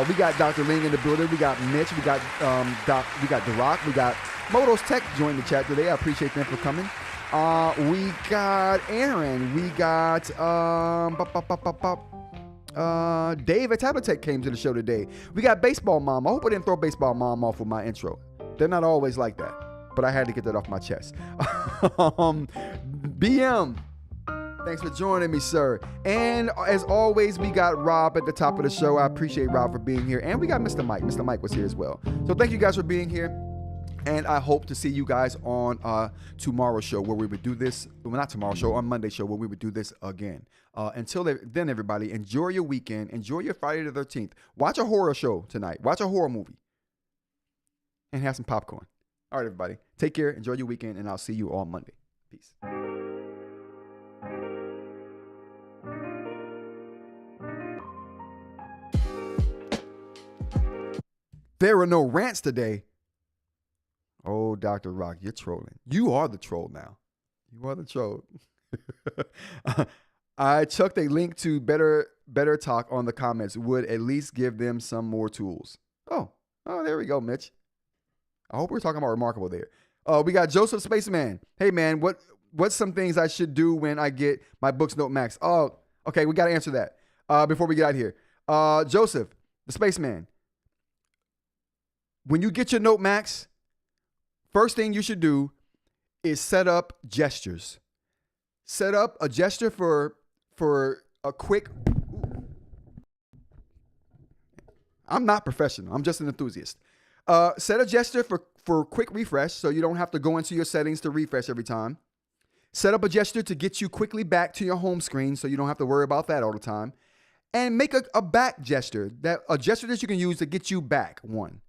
We got Dr. Ling in the building. We got Mitch. We got we got The Rock. We got Modos Tech joined the chat today. I appreciate them for coming. We got Aaron. We got Dave at Tabletech came to the show today. We got Baseball Mom. I hope I didn't throw Baseball Mom off with my intro. They're not always like that, but I had to get that off my chest. BM, thanks for joining me, sir. And as always, we got Rob at the top of the show. I appreciate Rob for being here. And we got Mr. Mike. Mr. Mike was here as well. So thank you guys for being here. And I hope to see you guys on tomorrow's show where we would do this. Well, not tomorrow's show, on Monday's show where we would do this again. Until then, everybody, enjoy your weekend. Enjoy your Friday the 13th. Watch a horror show tonight. Watch a horror movie. And have some popcorn. All right, everybody. Take care. Enjoy your weekend. And I'll see you on Monday. Peace. There are no rants today. Oh, Dr. Rock, you're trolling. You are the troll now. You are the troll. I chucked a link to better talk on the comments. Would at least give them some more tools. Oh, there we go, Mitch. I hope we're talking about rMarkable there. We got Joseph Spaceman. Hey, man, what's some things I should do when I get my Boox Note Max? Oh, okay, we got to answer that before we get out here. Joseph, the Spaceman, when you get your Note Max, first thing you should do is set up gestures. Set up a gesture for a quick... I'm not professional. I'm just an enthusiast. Set a gesture for quick refresh so you don't have to go into your settings to refresh every time. Set up a gesture to get you quickly back to your home screen so you don't have to worry about that all the time. And make a back gesture, a gesture that you can use to get you back one.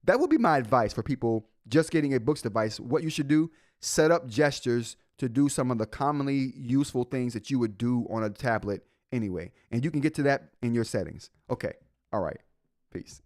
That would be my advice for people just getting a Boox device. What you should do, set up gestures to do some of the commonly useful things that you would do on a tablet anyway. And you can get to that in your settings. Okay. All right. Peace.